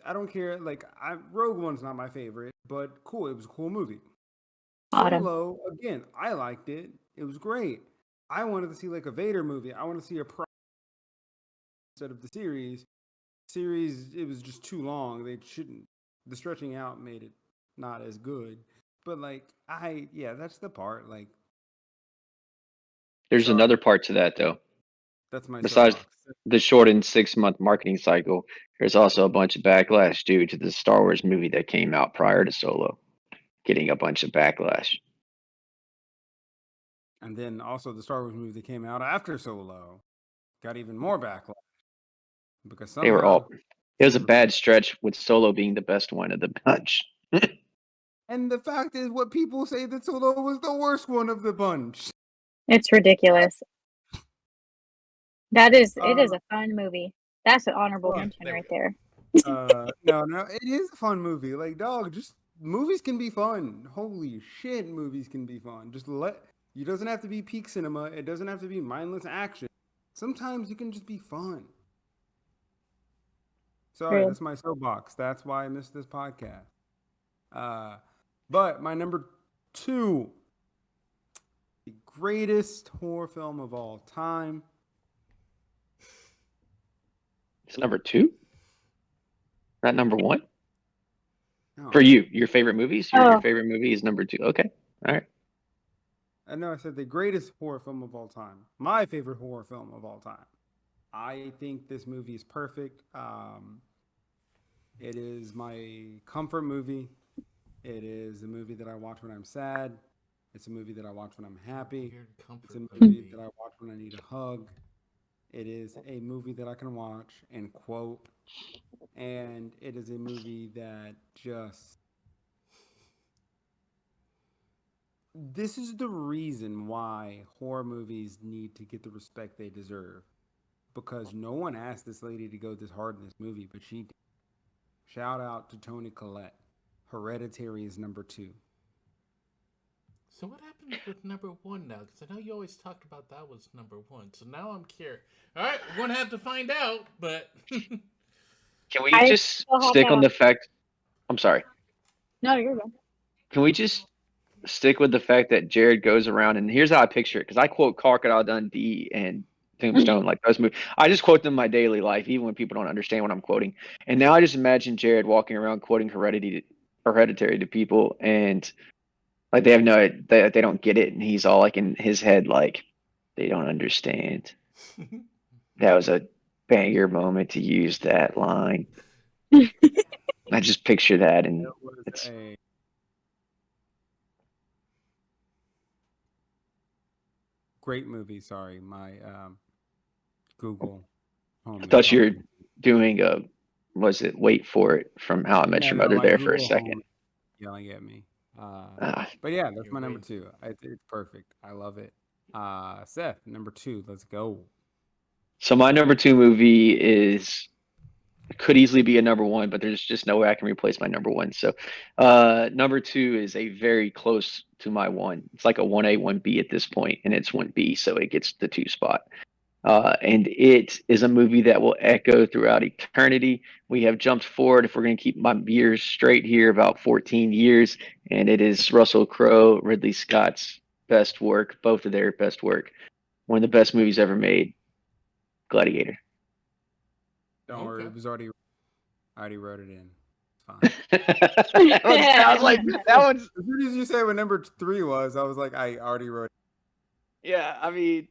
Speaker 1: I don't care. Like, Rogue One's not my favorite, but cool. It was a cool movie.
Speaker 2: Autumn.
Speaker 1: Solo, again, I liked it. It was great. I wanted to see like a Vader movie. I want to see a pro instead of the series. Series, it was just too long. They shouldn't. The stretching out made it not as good. But like, yeah, that's the part. Like,
Speaker 3: there's
Speaker 1: sorry,
Speaker 3: another part to that though.
Speaker 1: that's my
Speaker 3: Besides
Speaker 1: soapbox.
Speaker 3: the shortened 6 month marketing cycle, there's also a bunch of backlash due to the Star Wars movie that came out prior to Solo, getting a bunch of backlash.
Speaker 1: And then also the Star Wars movie that came out after Solo got even more backlash because
Speaker 3: They were
Speaker 1: somehow
Speaker 3: all. It was a
Speaker 1: Solo.
Speaker 3: bad stretch with Solo being the best one of the bunch.
Speaker 1: And the fact is, what people say that Solo was the worst one of the bunch.
Speaker 2: It's ridiculous. It is
Speaker 1: Uh,
Speaker 2: a fun movie. That's an honorable
Speaker 1: well,
Speaker 2: mention
Speaker 4: There we
Speaker 2: right
Speaker 4: go.
Speaker 2: there.
Speaker 1: no, it is a fun movie. Like, dog, just movies can be fun. Holy shit, movies can be fun. It doesn't have to be peak cinema. It doesn't have to be mindless action. Sometimes you can just be fun. Sorry,
Speaker 2: True.
Speaker 1: that's my soapbox. That's why I missed this podcast. Uh, but my number two, the greatest horror film of all time.
Speaker 3: It's number two, not number one. For
Speaker 1: No,
Speaker 3: you, your favorite movies? Your
Speaker 2: Oh,
Speaker 3: favorite movie is number two. Okay. All right.
Speaker 1: I know I said the greatest horror film of all time. My favorite horror film of all time. I think this movie is perfect. It is my comfort movie. It is a movie that I watch when I'm sad. It's a movie that I watch when I'm happy.
Speaker 4: Weird
Speaker 1: It's
Speaker 4: comfort
Speaker 1: a movie
Speaker 4: movie.
Speaker 1: that I watch when I need a hug. It is a movie that I can watch and quote. And it is a movie that just. This is the reason why horror movies need to get the respect they deserve. Because no one asked this lady to go this hard in this movie, but she did. Shout out to Tony Collette. Hereditary is number two.
Speaker 4: So what happened with number one now? Because I know you always talked about that was number one. So now I'm curious. All right, we're gonna have to find out. But
Speaker 3: Can we
Speaker 2: I
Speaker 3: just
Speaker 2: still have
Speaker 3: stick on
Speaker 2: that.
Speaker 3: the fact? I'm sorry.
Speaker 2: No, you're good.
Speaker 3: Can we just stick with the fact that Jared goes around and here's how I picture it because I quote Crocodile Dundee and Tombstone like those movies. I just quote them in my daily life, even when people don't understand what I'm quoting. And now I just imagine Jared walking around quoting Hereditary to people, and like they have they don't get it, and he's all like in his head like they don't understand. That was a banger moment to use that line. I just picture that,
Speaker 1: It
Speaker 3: and
Speaker 1: was
Speaker 3: it's
Speaker 1: a great movie. Sorry, my Google
Speaker 3: I
Speaker 1: home is
Speaker 3: thought you were
Speaker 1: talking.
Speaker 3: doing a was it Wait for It from How I Met
Speaker 1: No,
Speaker 3: Your
Speaker 1: no,
Speaker 3: Mother
Speaker 1: my
Speaker 3: there for a
Speaker 1: Google
Speaker 3: second.
Speaker 1: home is yelling at me.
Speaker 3: Ah,
Speaker 1: But yeah, that's
Speaker 4: You're
Speaker 1: my number
Speaker 4: waiting.
Speaker 1: two. It's perfect. I love it. Seth, number two. Let's go.
Speaker 3: so my number two movie is could easily be a number one, but there's just no way I can replace my number one. So number two is a very close to my one. It's like a 1A, 1B at this point, and it's 1B, so it gets the two spot. And it is a movie that will echo throughout eternity. We have jumped forward, if we're going to keep my years straight here, about 14 years, and it is Russell Crowe, Ridley Scott's best work, both of their best work. One of the best movies ever made, Gladiator.
Speaker 1: Don't worry,
Speaker 4: Okay.
Speaker 1: it was already. I already wrote it in. It's fine.
Speaker 3: I was like, that one's,
Speaker 1: As soon as you say what number three was, I was like, I already wrote.
Speaker 3: yeah, I mean,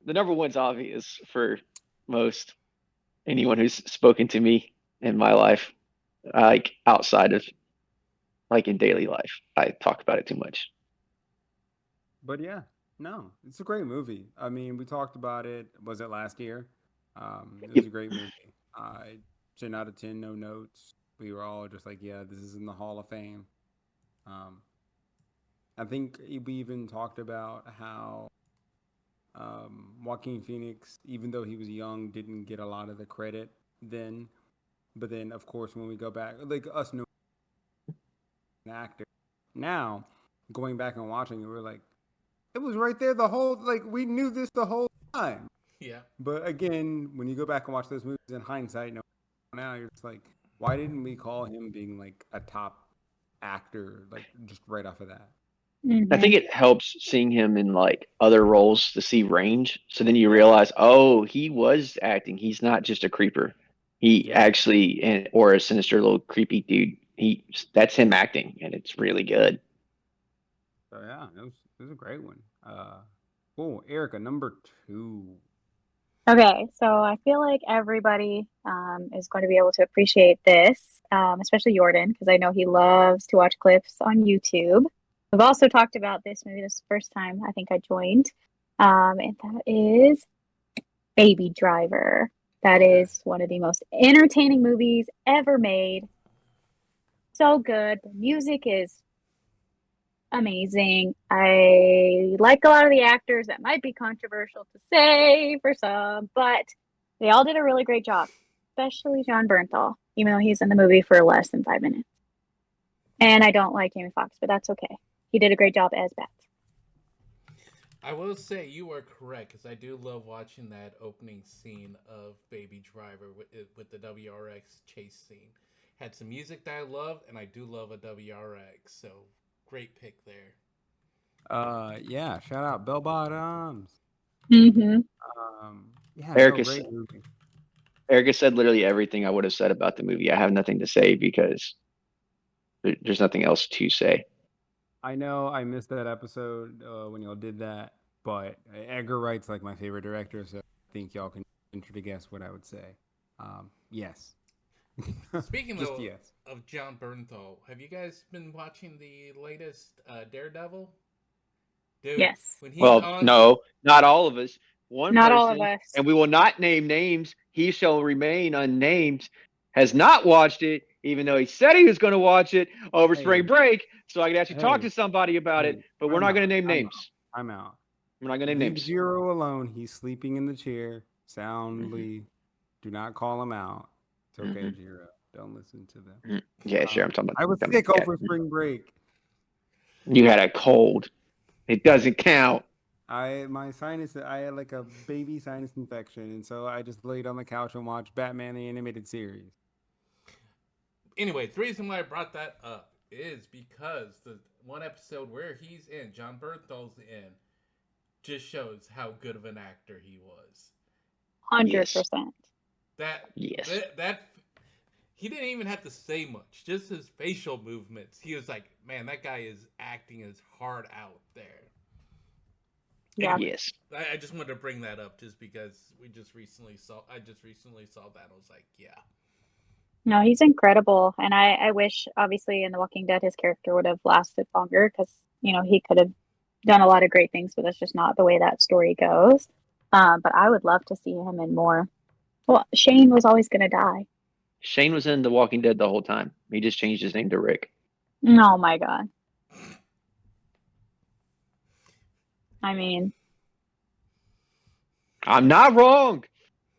Speaker 3: the number one's obvious for most anyone who's spoken to me in my life, like outside of like in daily life. I talk about it too much.
Speaker 1: But yeah, no, it's a great movie. I mean, we talked about it. Was it last year? It was
Speaker 3: Yep.
Speaker 1: a great movie. 10 out of 10, no notes. We were all just like, yeah, this is in the Hall of Fame. Um, I think we even talked about how Joaquin Phoenix, even though he was young, didn't get a lot of the credit then. But then, of course, when we go back, like us knowing an actor now, going back and watching it, we're like, it was right there the whole, like, we knew this the whole time.
Speaker 4: Yeah.
Speaker 1: But again, when you go back and watch those movies in hindsight, now you're just like, why didn't we call him being like a top actor, like just right off of that?
Speaker 3: I
Speaker 2: Hmm.
Speaker 3: think it helps seeing him in like other roles to see range. So then you
Speaker 1: Yeah,
Speaker 3: realize, oh, he was acting. He's not just a creeper. He
Speaker 1: yeah.
Speaker 3: actually, or a sinister little creepy dude. That's him acting, and it's really good.
Speaker 1: So yeah, it was a great one. Cool, Erica, number two.
Speaker 2: Okay, so I feel like everybody is going to be able to appreciate this, especially Jordan, because I know he loves to watch clips on YouTube. We've also talked about this movie. This is the first time I think I joined, and that is Baby Driver. That
Speaker 4: Okay.
Speaker 2: is one of the most entertaining movies ever made. So good. The music is amazing. I like a lot of the actors. That might be controversial to say for some, but they all did a really great job, especially John Bernthal, even though he's in the movie for less than 5 minutes. And I don't like Jamie Foxx, but that's okay. He did a great job as Bat.
Speaker 4: I will say you are correct because I do love watching that opening scene of Baby Driver with the WRX chase scene. Had some music that I love, and I do love a WRX, so great pick there.
Speaker 1: Yeah, shout out Bell Bottoms.
Speaker 2: Mm-hmm.
Speaker 1: Yeah, no,
Speaker 3: Erica,
Speaker 1: great movie.
Speaker 3: Erica said literally everything I would have said about the movie. I have nothing to say because there's nothing else to say.
Speaker 1: I know I missed that episode when y'all did that, but Edgar Wright's like my favorite director, so I think y'all can venture to guess what I would say. Yes.
Speaker 4: Speaking
Speaker 1: Just yes.
Speaker 4: of John Bernthal, have you guys been watching the latest Daredevil? Dude,
Speaker 2: Yes.
Speaker 4: when he's
Speaker 3: Well,
Speaker 4: on,
Speaker 3: no, not all of us. One
Speaker 2: Not all of
Speaker 3: person,
Speaker 2: us.
Speaker 3: and we will not name names. He shall remain unnamed. Has not watched it, even though he said he was going to watch it over spring
Speaker 1: Hey,
Speaker 3: break, so I could actually talk
Speaker 1: hey,
Speaker 3: to somebody about it.
Speaker 1: hey,
Speaker 3: But we're
Speaker 1: I'm
Speaker 3: not
Speaker 1: out.
Speaker 3: going to name
Speaker 1: I'm out.
Speaker 3: names.
Speaker 1: I'm out.
Speaker 3: We're not going to name
Speaker 1: Leave
Speaker 3: names.
Speaker 1: Jiro alone. He's sleeping in the chair soundly. Do not call him out. It's okay,
Speaker 3: Hmm.
Speaker 1: Jiro. Don't listen to them.
Speaker 3: Hmm. Yeah, sure. I'm
Speaker 1: I was
Speaker 3: talking about
Speaker 1: sick
Speaker 3: the guy.
Speaker 1: over spring break.
Speaker 3: You had a cold. It doesn't count.
Speaker 1: I had like a baby sinus infection, and so I just laid on the couch and watched Batman the animated series.
Speaker 4: Anyway, the reason why I brought that up is because the one episode where he's in, John Bernthal's in, just shows how good of an actor he was.
Speaker 2: 100%.
Speaker 4: That
Speaker 3: Yes.
Speaker 4: that he didn't even have to say much. Just his facial movements. He was like, man, that guy is acting his heart out there.
Speaker 2: Yeah.
Speaker 4: Anyway,
Speaker 3: Yes.
Speaker 4: I just wanted to bring that up just because I just recently saw that. I was like, yeah.
Speaker 2: No, he's incredible. And I wish, obviously, in The Walking Dead, his character would have lasted longer because, he could have done a lot of great things, but that's just not the way that story goes. But I would love to see him in more. Well, Shane was always going to die.
Speaker 3: Shane was in The Walking Dead the whole time. He just changed his name to Rick.
Speaker 2: Oh my God. I mean,
Speaker 3: I'm not wrong.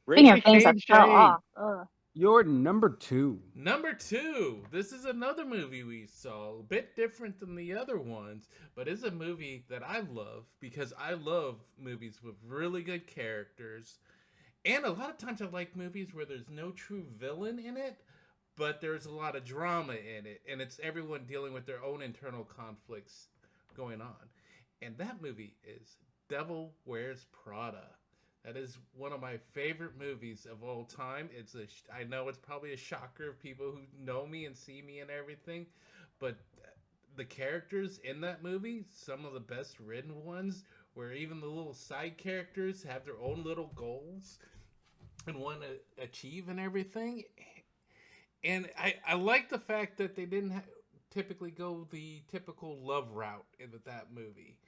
Speaker 3: Rick
Speaker 2: speaking of things that
Speaker 3: became
Speaker 2: fell
Speaker 3: Shane.
Speaker 2: off. Ugh.
Speaker 1: Your number 2.
Speaker 4: Number 2. This is another movie we saw, a bit different than the other ones, but it's a movie that I love because I love movies with really good characters. And a lot of times I like movies where there's no true villain in it, but there's a lot of drama in it, and it's everyone dealing with their own internal conflicts going on. And that movie is Devil Wears Prada. That is one of my favorite movies of all time. I know it's probably a shocker of people who know me and see me and everything, but the characters in that movie, some of the best written ones, where even the little side characters have their own little goals and want to achieve and everything. And I like the fact that they didn't typically go the typical love route in that movie.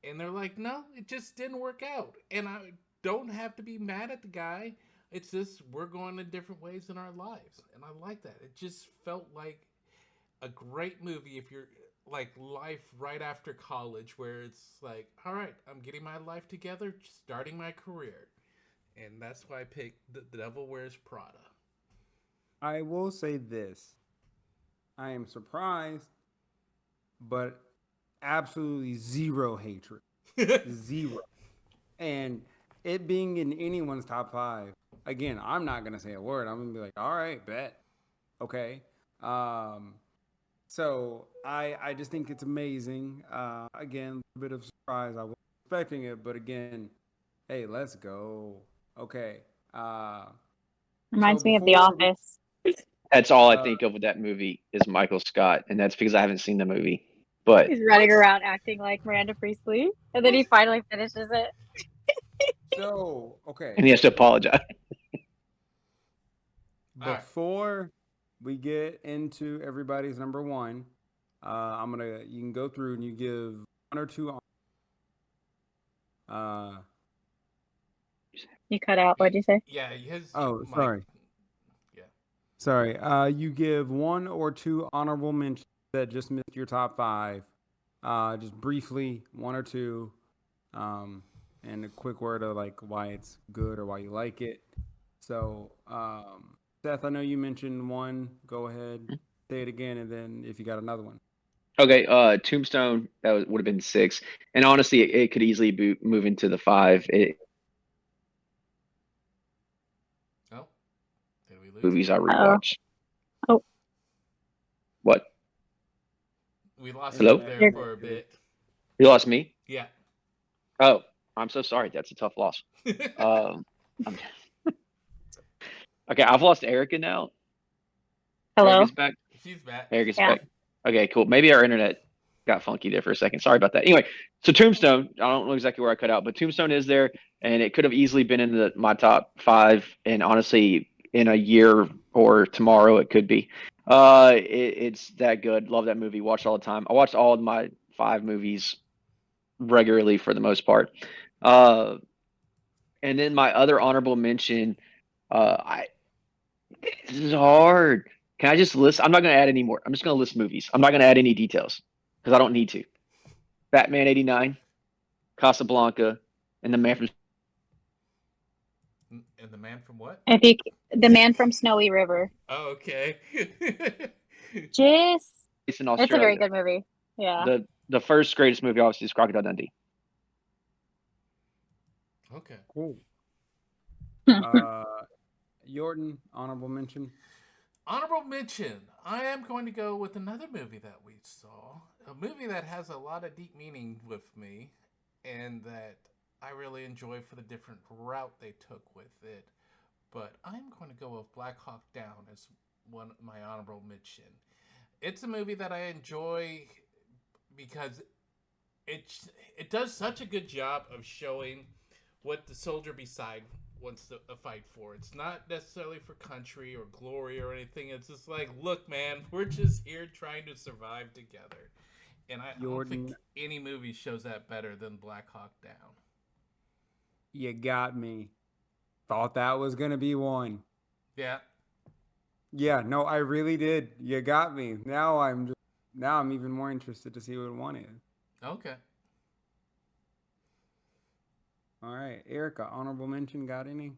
Speaker 4: And they're like, no, it just didn't work out. And I don't have to be mad at the guy. It's just we're going in different ways in our lives. And I like that. It just felt like a great movie if you're like life right after college, where it's like, all right, I'm getting my life together, starting my career. And that's why I picked The Devil Wears Prada.
Speaker 1: I will say this. I am surprised, but absolutely zero hatred. Zero. And it being in anyone's top 5, again, I'm not going to say a word. I'm going to be like, all right, bet. Okay. So I just think it's amazing. Again, a bit of surprise. I wasn't expecting it, but again, hey, let's go. Okay.
Speaker 2: Reminds
Speaker 1: So
Speaker 2: me of The
Speaker 1: before we,
Speaker 2: Office.
Speaker 3: That's all I
Speaker 1: uh,
Speaker 3: think of with that movie is Michael Scott, and that's because I haven't seen the movie. But
Speaker 2: He's running
Speaker 4: What?
Speaker 2: around acting like Miranda Priestley, and then
Speaker 4: What?
Speaker 2: he finally finishes it.
Speaker 1: so okay.
Speaker 3: and he has to apologize.
Speaker 4: All right.
Speaker 1: Before we get into everybody's number 1, you can go through and you give 1 or 2. Uh,
Speaker 2: You cut out. What'd you say?
Speaker 4: Yeah, his
Speaker 1: oh,
Speaker 4: mic.
Speaker 1: sorry.
Speaker 4: Yeah.
Speaker 1: Sorry. You give 1 or 2 honorable mentions that just missed your top 5. Just briefly, 1 or 2, and a quick word of like why it's good or why you like it. So, Seth, I know you mentioned 1. Go ahead, say it again, and then if you got another one.
Speaker 3: Okay, Tombstone would have been 6, and honestly, it could easily move into the 5.
Speaker 4: Oh, did we lose
Speaker 3: Movies I
Speaker 4: him?
Speaker 3: rewatch.
Speaker 2: Oh,
Speaker 3: What?
Speaker 4: We lost
Speaker 3: Hello?
Speaker 4: him there
Speaker 2: You're-
Speaker 4: for a bit.
Speaker 3: You lost me?
Speaker 4: Yeah.
Speaker 3: Oh, I'm so sorry. That's a tough loss. Um, I'm- okay, I've lost Erica now.
Speaker 2: hello.
Speaker 3: Erica's back.
Speaker 4: She's back.
Speaker 3: Erica's
Speaker 2: Yeah.
Speaker 3: back. Okay, cool. Maybe our internet got funky there for a second. Sorry about that. Anyway, so Tombstone, I don't know exactly where I cut out, but Tombstone is there, and it could have easily been in my top 5. And honestly, in a year or tomorrow, it could be. It's that good. Love that movie. Watch all the time. I watch all of my 5 movies regularly for the most part. Uh, and then my other honorable mention, I this is hard. Can I just list? I'm not going to add any more. I'm just going to list movies. I'm not going to add any details because I don't need to. Batman '89, Casablanca, and The Man from
Speaker 4: And the man from what?
Speaker 2: The Man from Snowy River.
Speaker 4: Oh, okay.
Speaker 2: Just,
Speaker 3: Space in
Speaker 2: it's a very
Speaker 3: Australia.
Speaker 2: good movie. Yeah.
Speaker 3: The first greatest movie obviously is Crocodile Dundee.
Speaker 4: Okay.
Speaker 1: Cool. Jordan, honorable mention.
Speaker 4: Honorable mention. I am going to go with another movie that we saw. A movie that has a lot of deep meaning with me and that I really enjoy for the different route they took with it. But I'm going to go with Black Hawk Down as one of my honorable mention. It's a movie that I enjoy because it does such a good job of showing what the soldier beside wants to fight for. It's not necessarily for country or glory or anything. It's just like, look, man, we're just here trying to survive together. And I don't think
Speaker 1: Jordan,
Speaker 4: any movie shows that better than Black Hawk Down.
Speaker 1: you got me. Thought that was gonna be one.
Speaker 4: Yeah.
Speaker 1: Yeah, no, I really did. You got me. Now I'm even more interested to see what one is.
Speaker 4: Okay.
Speaker 1: All right, Erica, honorable mention. Got any?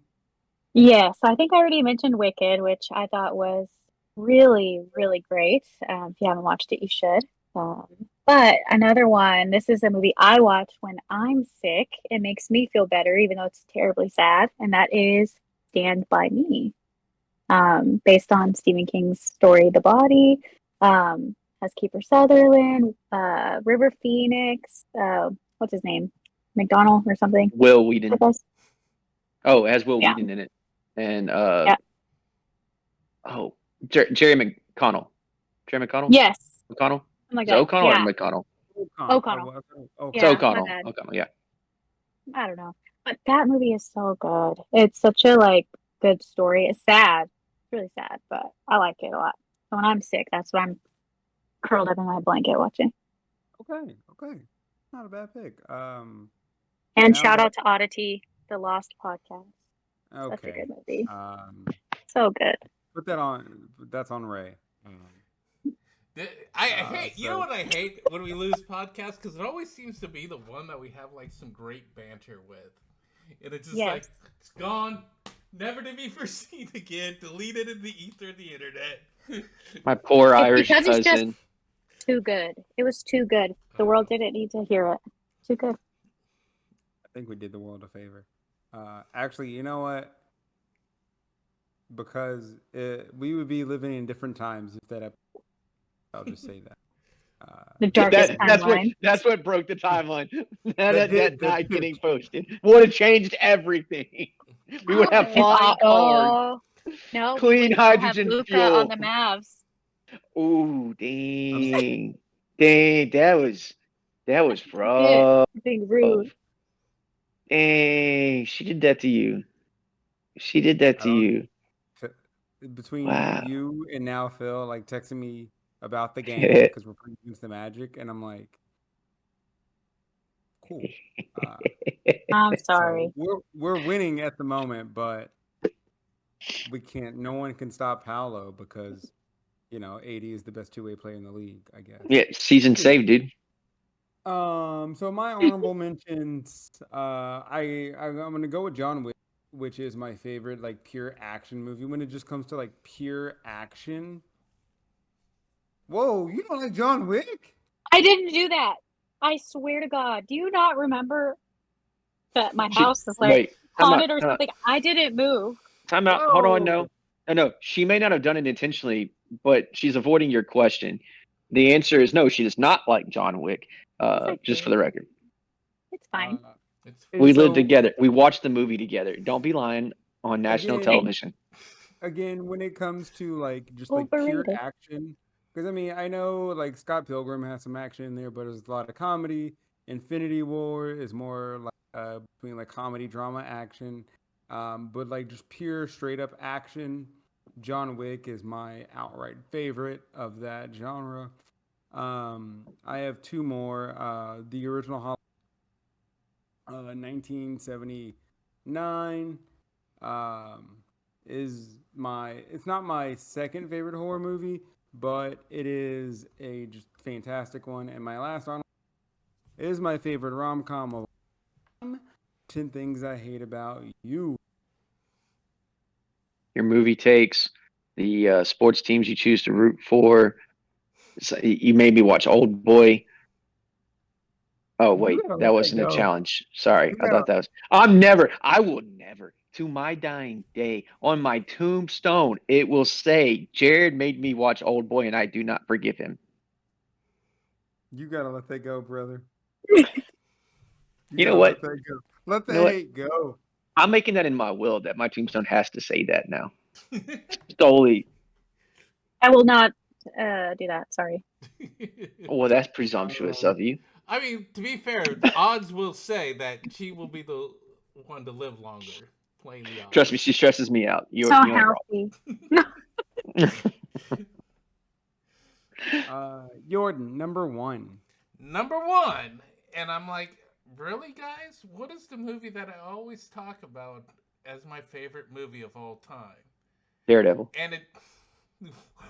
Speaker 2: Yes, I think I already mentioned Wicked, which I thought was really, really great. If you haven't watched it, you should. Um, but another one, this is a movie I watch when I'm sick. It makes me feel better, even though it's terribly sad, and that is Stand By Me, based on Stephen King's story, The Body. Has Kiefer Sutherland, River Phoenix, what's his name? McDonald or something.
Speaker 3: Will Wheaton.
Speaker 2: I guess.
Speaker 3: Oh, it has Will
Speaker 2: Yeah,
Speaker 3: Wheaton in it, and
Speaker 2: yeah.
Speaker 3: Jerry McConnell. Jerry McConnell.
Speaker 2: Yes.
Speaker 3: McConnell.
Speaker 2: Oh my
Speaker 3: Is it
Speaker 2: God.
Speaker 3: O'Connell or
Speaker 2: Yeah.
Speaker 3: McConnell?
Speaker 1: O'Connell.
Speaker 2: O'Connell.
Speaker 3: It's
Speaker 2: Yeah, my
Speaker 3: O'Connell.
Speaker 2: bad.
Speaker 3: O'Connell. Yeah.
Speaker 2: I don't know. But that movie is so good. It's such a like good story. It's sad. It's really sad, but I like it a lot. So when I'm sick, that's what I'm curled up in my blanket watching.
Speaker 1: Okay. Not a bad pick.
Speaker 2: And
Speaker 1: Now
Speaker 2: shout
Speaker 1: that
Speaker 2: out to Oddity, the Lost podcast. Such a
Speaker 1: okay,
Speaker 2: good movie.
Speaker 1: um,
Speaker 2: So good.
Speaker 1: put that on. That's on Ray.
Speaker 4: I hate, you know
Speaker 1: So
Speaker 4: what I hate when we lose podcasts? Because it always seems to be the one that we have like some great banter with. And it's just like,
Speaker 2: Yes.
Speaker 4: it's gone, never to be foreseen again, deleted in the ether of the internet.
Speaker 3: My poor
Speaker 2: It's
Speaker 3: Irish
Speaker 2: because it's just
Speaker 3: cousin.
Speaker 2: too good. It was too good. The world didn't need to hear it. Too good.
Speaker 1: I think we did the world a favor. Actually, you know what? Because we would be living in different times if that. I'll just say that.
Speaker 2: The darkest timeline.
Speaker 3: That's what broke the timeline.
Speaker 1: That did.
Speaker 3: that night getting posted would have changed everything. We would have
Speaker 2: If
Speaker 3: flying cars,
Speaker 2: no, we
Speaker 3: clean
Speaker 2: would still have
Speaker 3: hydrogen
Speaker 2: Luca on
Speaker 3: fuel.
Speaker 2: the Mavs.
Speaker 3: Ooh,
Speaker 1: I'm
Speaker 3: dang, that was
Speaker 2: Shit,
Speaker 3: rough.
Speaker 2: being rude.
Speaker 3: Dang, she did that to you. She did that
Speaker 1: I
Speaker 3: to
Speaker 1: don't
Speaker 3: you.
Speaker 1: between
Speaker 3: Wow.
Speaker 1: you and now Phil like texting me about the game because we're playing against the Magic, and I'm like, cool.
Speaker 2: I'm
Speaker 1: So
Speaker 2: sorry.
Speaker 1: we're winning at the moment, but we can't. No one can stop Paolo because AD is the best two-way player in the league, I guess.
Speaker 3: Yeah, season saved, dude.
Speaker 1: So my honorable mentions, I'm gonna go with John Wick, which is my favorite like pure action movie. When it just comes to like pure action. Whoa, you don't like John Wick?
Speaker 2: I didn't do that. I swear to God. Do you not remember that my
Speaker 3: She
Speaker 2: house is like
Speaker 3: wait. Time out.
Speaker 2: haunted or something? I didn't move.
Speaker 3: Time out. Hold on. No. No. She may not have done it intentionally, but she's avoiding your question. The answer is no. She does not like John Wick.
Speaker 2: Yes, I
Speaker 3: Just for
Speaker 2: do.
Speaker 3: the record,
Speaker 2: It's fine.
Speaker 4: It's
Speaker 3: we lived
Speaker 1: So
Speaker 3: together. We watched the movie together. Don't be lying on national
Speaker 1: again,
Speaker 3: television.
Speaker 1: again, when it comes to like just like pure
Speaker 2: Overrated.
Speaker 1: action, because I mean, I know like Scott Pilgrim has some action in there, but there's a lot of comedy. Infinity War is more like between like comedy, drama, action. But like just pure straight up action, John Wick is my outright favorite of that genre. I have two more. The original 1979 um, is it's not my second favorite horror movie, but it is a just fantastic one. And my last one is my favorite rom-com of 10 Things I Hate About You.
Speaker 3: Your movie takes, the sports teams you choose to root for. You made me watch Old Boy. Oh
Speaker 1: You
Speaker 3: wait,
Speaker 1: gotta
Speaker 3: that
Speaker 1: let that
Speaker 3: wasn't a
Speaker 1: go.
Speaker 3: challenge. Sorry,
Speaker 1: You
Speaker 3: I
Speaker 1: gotta.
Speaker 3: thought that was. I will never, to my dying day, on my tombstone, it will say, Jared made me watch Old Boy, and I do not forgive him.
Speaker 1: You gotta let that go, brother. You
Speaker 3: You know
Speaker 1: gotta
Speaker 3: what?
Speaker 1: let that go. Let
Speaker 3: You know
Speaker 1: the
Speaker 3: what?
Speaker 1: hate go.
Speaker 3: I'm making that in my will that my tombstone has to say that now. Solely.
Speaker 2: I will not do that. Sorry.
Speaker 3: Well, that's presumptuous of you.
Speaker 4: I mean, to be fair, odds will say that she will be the one to live longer, playing the
Speaker 3: Trust me,
Speaker 4: odds.
Speaker 3: she stresses me out.
Speaker 2: It's
Speaker 3: You
Speaker 2: not
Speaker 3: you ain't
Speaker 2: healthy.
Speaker 3: wrong.
Speaker 1: Jordan, number one.
Speaker 4: Number one, and I'm like, really, guys? What is the movie that I always talk about as my favorite movie of all time?
Speaker 3: Daredevil.
Speaker 4: And it.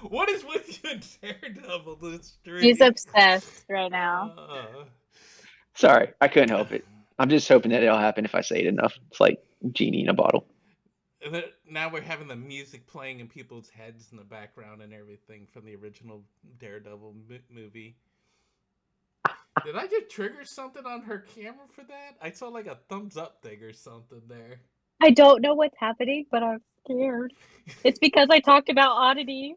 Speaker 4: What is with you, Daredevil? This
Speaker 2: He's
Speaker 4: stream.
Speaker 2: obsessed right now.
Speaker 3: Sorry, I couldn't help it. I'm just hoping that it'll happen if I say it enough. It's like genie in a bottle.
Speaker 4: Now we're having the music playing in people's heads in the background and everything from the original Daredevil movie. Did I just trigger something on her camera for that? I saw like a thumbs up thing or something there.
Speaker 2: I don't know what's happening, but I'm scared. It's because I talked about oddity.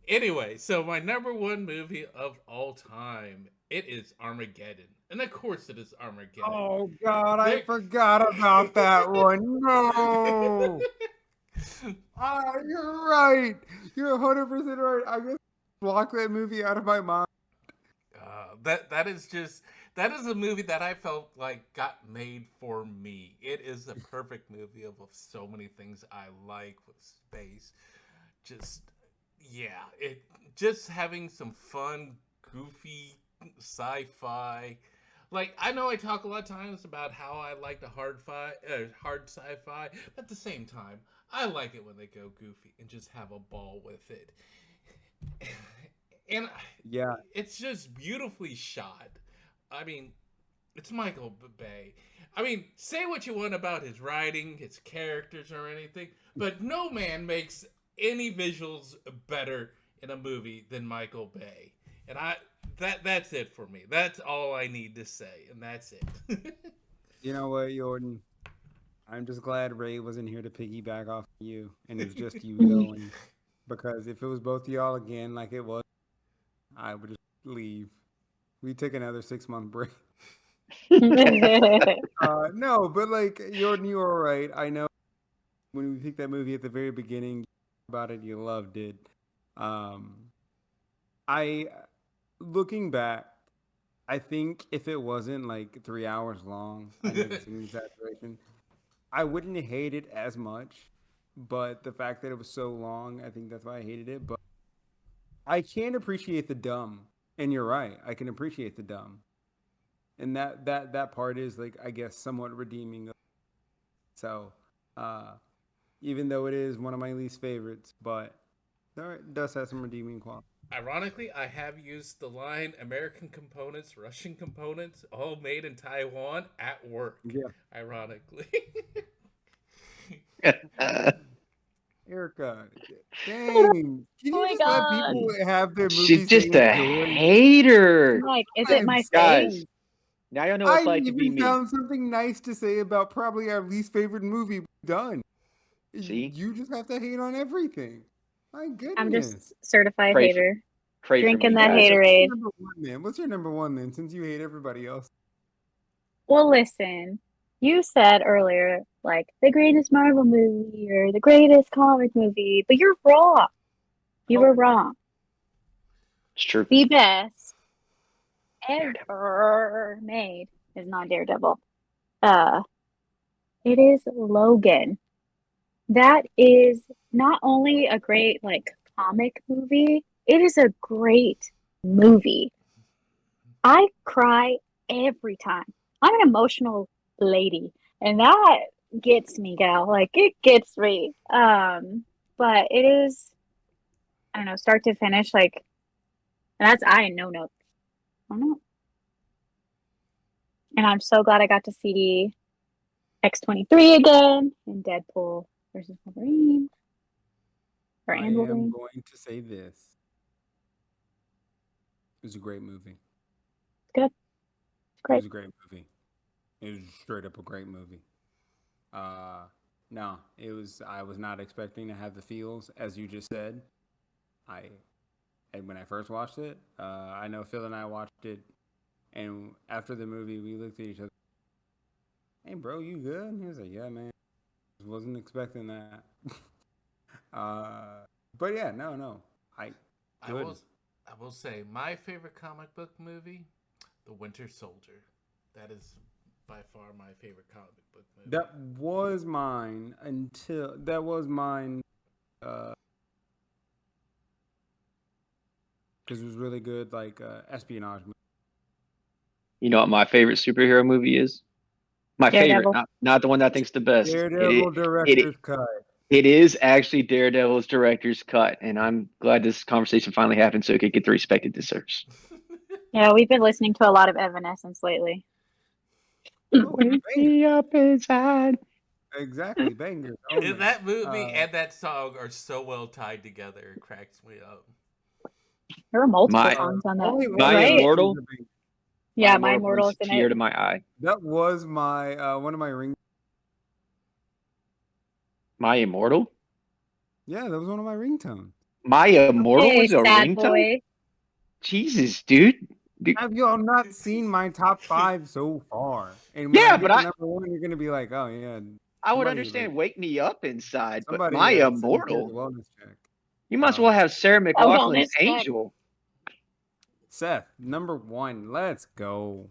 Speaker 4: Anyway, so my number one movie of all time, it is Armageddon. And of course it is Armageddon.
Speaker 1: Oh God, I
Speaker 4: There-
Speaker 1: forgot about that one. No. You're right. You're 100% right. I guess block that movie out of my mind.
Speaker 4: that is a movie that I felt like got made for me. It is the perfect movie of so many things I like with space. Just yeah, it just having some fun, goofy sci-fi. Like I know I talk a lot of times about how I like the hard sci-fi, but at the same time, I like it when they go goofy and just have a ball with it. And
Speaker 1: Yeah.
Speaker 4: it's just beautifully shot. I mean, it's Michael Bay. I mean, say what you want about his writing, his characters, or anything, but no man makes any visuals better in a movie than Michael Bay. And that's it for me. That's all I need to say, and that's it.
Speaker 1: You know what, Jordan? I'm just glad Ray wasn't here to piggyback off of you, and it's just you going. Because if it was both of y'all again, like it was, I would just leave. We take another 6-month break. No, but like Jordan, you were right. I know when we picked that movie at the very beginning about it, you loved it. Um, I looking back, I think if it wasn't like 3 hours long, I know this is an exaggeration. I wouldn't hate it as much, but the fact that it was so long, I think that's why I hated it. But I can appreciate the dumb, and you're right. I can appreciate the dumb, and that part is like I guess somewhat redeeming. So, uh, even though it is one of my least favorites, but it does have some redeeming qualities.
Speaker 4: Ironically, I have used the line American components, Russian components, all made in Taiwan at work.
Speaker 1: Yeah,
Speaker 4: Ironically.
Speaker 1: Erica,
Speaker 2: Oh
Speaker 1: dang, can you
Speaker 2: my
Speaker 1: just let
Speaker 2: god.
Speaker 1: people have their
Speaker 3: She's
Speaker 1: movies they
Speaker 3: just a
Speaker 1: enjoy?
Speaker 3: hater.
Speaker 2: Mike, is it
Speaker 1: I'm
Speaker 2: my face?
Speaker 3: Guys, now you know what it's
Speaker 1: I
Speaker 3: like to be
Speaker 1: even
Speaker 3: me.
Speaker 1: found something nice to say about probably our least favorite movie we've done.
Speaker 3: See?
Speaker 1: You just have to hate on everything. My
Speaker 2: I'm
Speaker 1: goodness.
Speaker 2: just certified
Speaker 3: Pray for
Speaker 2: hater.
Speaker 3: pray for
Speaker 2: Drinking
Speaker 3: me,
Speaker 2: that
Speaker 3: guys.
Speaker 1: What's your
Speaker 2: haterade.
Speaker 1: number one then? What's your number one then? Since you hate everybody else.
Speaker 2: Well, listen, you said earlier, like, the greatest Marvel movie or the greatest comic movie, but you're wrong. You were
Speaker 1: Oh,
Speaker 2: wrong.
Speaker 3: It's true.
Speaker 2: The best
Speaker 3: Daredevil.
Speaker 2: ever made is not Daredevil. Uh, it is Logan. That is not only a great, like, comic movie, it is a great movie. I cry every time. I'm an emotional lady, and that gets me, gal. Like it gets me. But it is, I don't know, start to finish. Like that's I no notes. I don't know. And I'm so glad I got to see X-23 again and Deadpool versus Wolverine or
Speaker 1: I
Speaker 2: and
Speaker 1: am
Speaker 2: Wolverine.
Speaker 1: going to say this. It was a great movie.
Speaker 2: Good.
Speaker 1: It was
Speaker 2: Great.
Speaker 1: a great movie. It was straight up a great movie. Uh, no, it was. I was not expecting to have the feels as you just said. I and when I first watched it, I know Phil and I watched it, and after the movie, we looked at each other. Hey, bro, you good? And he was like, yeah, man. Wasn't expecting that. uh, but yeah, no. I
Speaker 4: I
Speaker 1: good.
Speaker 4: will I will say my favorite comic book movie, The Winter Soldier. That is by far my favorite comic book movie.
Speaker 1: That was mine. Uh, because it was really good, like espionage movie.
Speaker 3: You know what my favorite superhero movie is? My favorite,
Speaker 2: Daredevil.
Speaker 3: not the one that I think's the best.
Speaker 1: Daredevil
Speaker 3: It
Speaker 1: director's cut.
Speaker 3: it is actually Daredevil's director's cut, and I'm glad this conversation finally happened so it could get the respect it deserves.
Speaker 2: Yeah, we've been listening to a lot of Evanescence lately.
Speaker 1: Oh,
Speaker 3: Wake
Speaker 1: banger.
Speaker 3: me up inside.
Speaker 1: Exactly, bangers
Speaker 4: And
Speaker 1: only.
Speaker 4: that movie and that song are so well tied together. It cracks me up.
Speaker 2: There were multiple
Speaker 3: My
Speaker 2: songs on that,
Speaker 1: Only one
Speaker 3: my
Speaker 1: of those
Speaker 2: right?
Speaker 1: things
Speaker 3: immortal,
Speaker 1: are bangers.
Speaker 3: my
Speaker 2: Yeah, my
Speaker 3: immortal brings
Speaker 2: Immortals
Speaker 3: a
Speaker 2: in
Speaker 3: tear
Speaker 2: it.
Speaker 3: to my eye.
Speaker 1: That was my one of my ring.
Speaker 3: My immortal,
Speaker 1: Yeah, that was one of my ringtones.
Speaker 3: my immortal
Speaker 2: Hey,
Speaker 3: was a
Speaker 2: sad
Speaker 3: ringtone.
Speaker 2: boy.
Speaker 3: Jesus, dude.
Speaker 1: Have y'all not seen my top five so far? And when I
Speaker 3: Yeah,
Speaker 1: get
Speaker 3: but
Speaker 1: to
Speaker 3: I
Speaker 1: number one, you're gonna be like, oh yeah,
Speaker 3: I would
Speaker 1: somebody like
Speaker 3: understand "Wake Me Up Inside," but
Speaker 1: somebody
Speaker 3: my
Speaker 1: sent me here the
Speaker 3: immortal.
Speaker 1: wellness check.
Speaker 3: You might as well have Sarah
Speaker 2: A
Speaker 3: McLaughlin's
Speaker 2: wellness check.
Speaker 3: "Angel."
Speaker 1: Seth, number one. Let's go.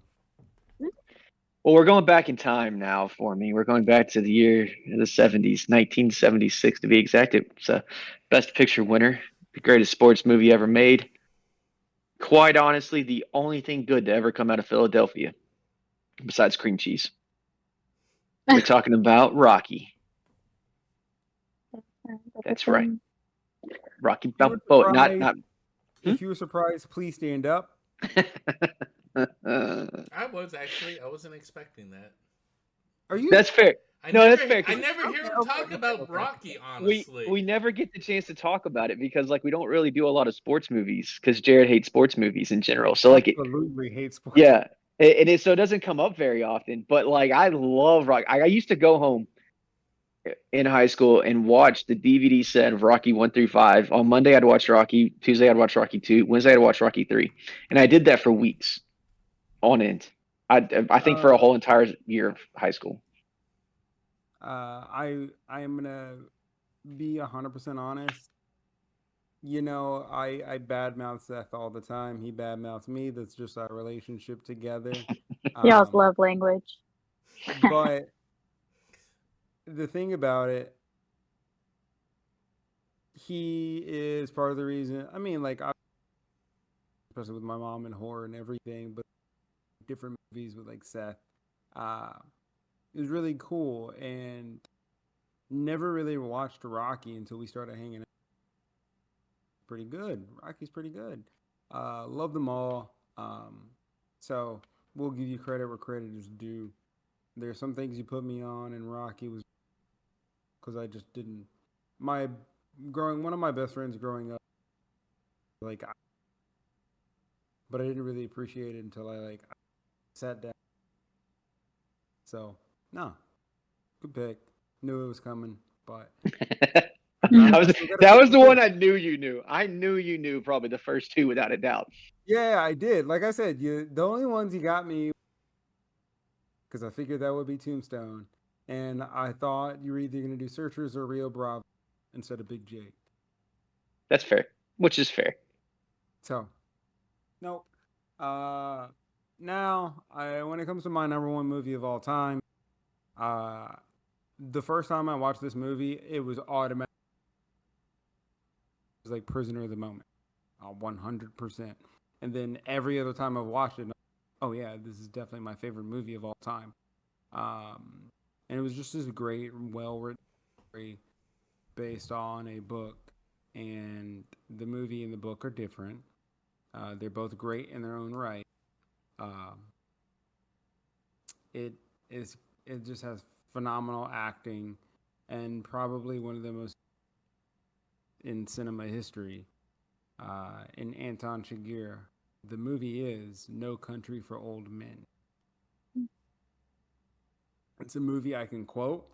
Speaker 3: Well, we're going back in time now for me. We're going back to the year the 70s, 1976 to be exact. It's a Best Picture winner, the greatest sports movie ever made. Quite honestly, the only thing good to ever come out of Philadelphia, besides cream cheese. We're talking about Rocky. That's right, Rocky
Speaker 1: If you were
Speaker 3: Balboa.
Speaker 1: surprised,
Speaker 3: Not. Hmm?
Speaker 1: if you were surprised, please stand up.
Speaker 4: I wasn't expecting that.
Speaker 1: Are you?
Speaker 3: That's fair. No, that's fair
Speaker 4: I
Speaker 3: because
Speaker 4: never hear him talk about
Speaker 1: Okay.
Speaker 4: Rocky,
Speaker 3: we
Speaker 4: honestly.
Speaker 3: never get the chance to talk about it because like we don't really do a lot of sports movies because Jared hates sports movies in general. So like it,
Speaker 1: Absolutely hate sports.
Speaker 3: yeah, so it doesn't come up very often. But like I love Rocky. I used to go home in high school and watch the DVD set of Rocky 1 through 5. On Monday I'd watch Rocky, Tuesday I'd watch Rocky 2, Wednesday I'd watch Rocky 3, and I did that for weeks on end. I think for a
Speaker 1: Uh,
Speaker 3: whole entire year of high school.
Speaker 1: I am gonna be 100% honest. You know, I badmouth Seth all the time. He badmouths me. That's just our relationship together.
Speaker 2: Y'all's
Speaker 1: Um,
Speaker 2: love language.
Speaker 1: but the thing about it, he is part of the reason. I mean, like, especially with my mom and horror and everything, but different movies with like Seth. Uh, it was really cool and never really watched Rocky until we started hanging out. Pretty good. Rocky's pretty good. Love them all. So we'll give you credit where credit is due. There's some things you put me on, and Rocky was because I just didn't. My growing one of my best friends growing up, like, but I didn't really appreciate it until I sat down. So no, good pick. Knew it was coming, but
Speaker 3: I was
Speaker 1: still got to
Speaker 3: that
Speaker 1: pick
Speaker 3: was
Speaker 1: the
Speaker 3: the one
Speaker 1: pick.
Speaker 3: I knew you knew. I knew you knew probably the first two without a doubt.
Speaker 1: Yeah, I did. Like I said, the only ones you got me because I figured that would be Tombstone, and I thought you were either going to do Searchers or Rio Bravo instead of Big Jake.
Speaker 3: That's fair, which is fair.
Speaker 1: So, nope. Uh, when it comes to my number one movie of all time, uh, the first time I watched this movie, it was automatic. It was like Prisoner of the Moment, 100%. And then every other time I've watched it, oh yeah, this is definitely my favorite movie of all time. And it was just this great, well written story based on a book, and the movie and the book are different. They're both great in their own right. Um, it is it just has phenomenal acting, and probably one of the most in cinema history. In Anton Chigurh, the movie is No Country for Old Men. It's a movie I can quote,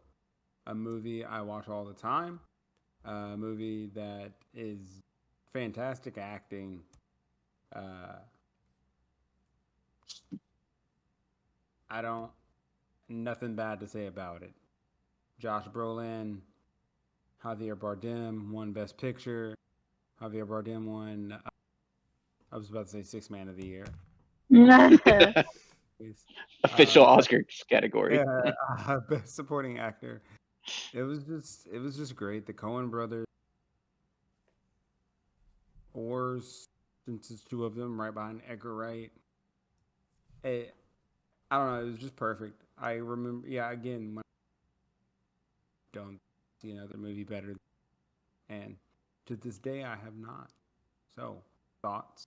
Speaker 1: a movie I watch all the time, a movie that is fantastic acting. Uh, I don't nothing bad to say about it. Josh Brolin, Javier Bardem won Best Picture. Javier Bardem won. I was about to say Sixth Man of the Year.
Speaker 3: Official
Speaker 1: Best,
Speaker 3: Oscars category.
Speaker 1: yeah, Best Supporting Actor. It was just great. The Coen brothers, or since it's two of them, right behind Edgar Wright. I don't know. It was just perfect. I remember, yeah. Again, when I don't see another movie better, and to this day, I have not. So, thoughts,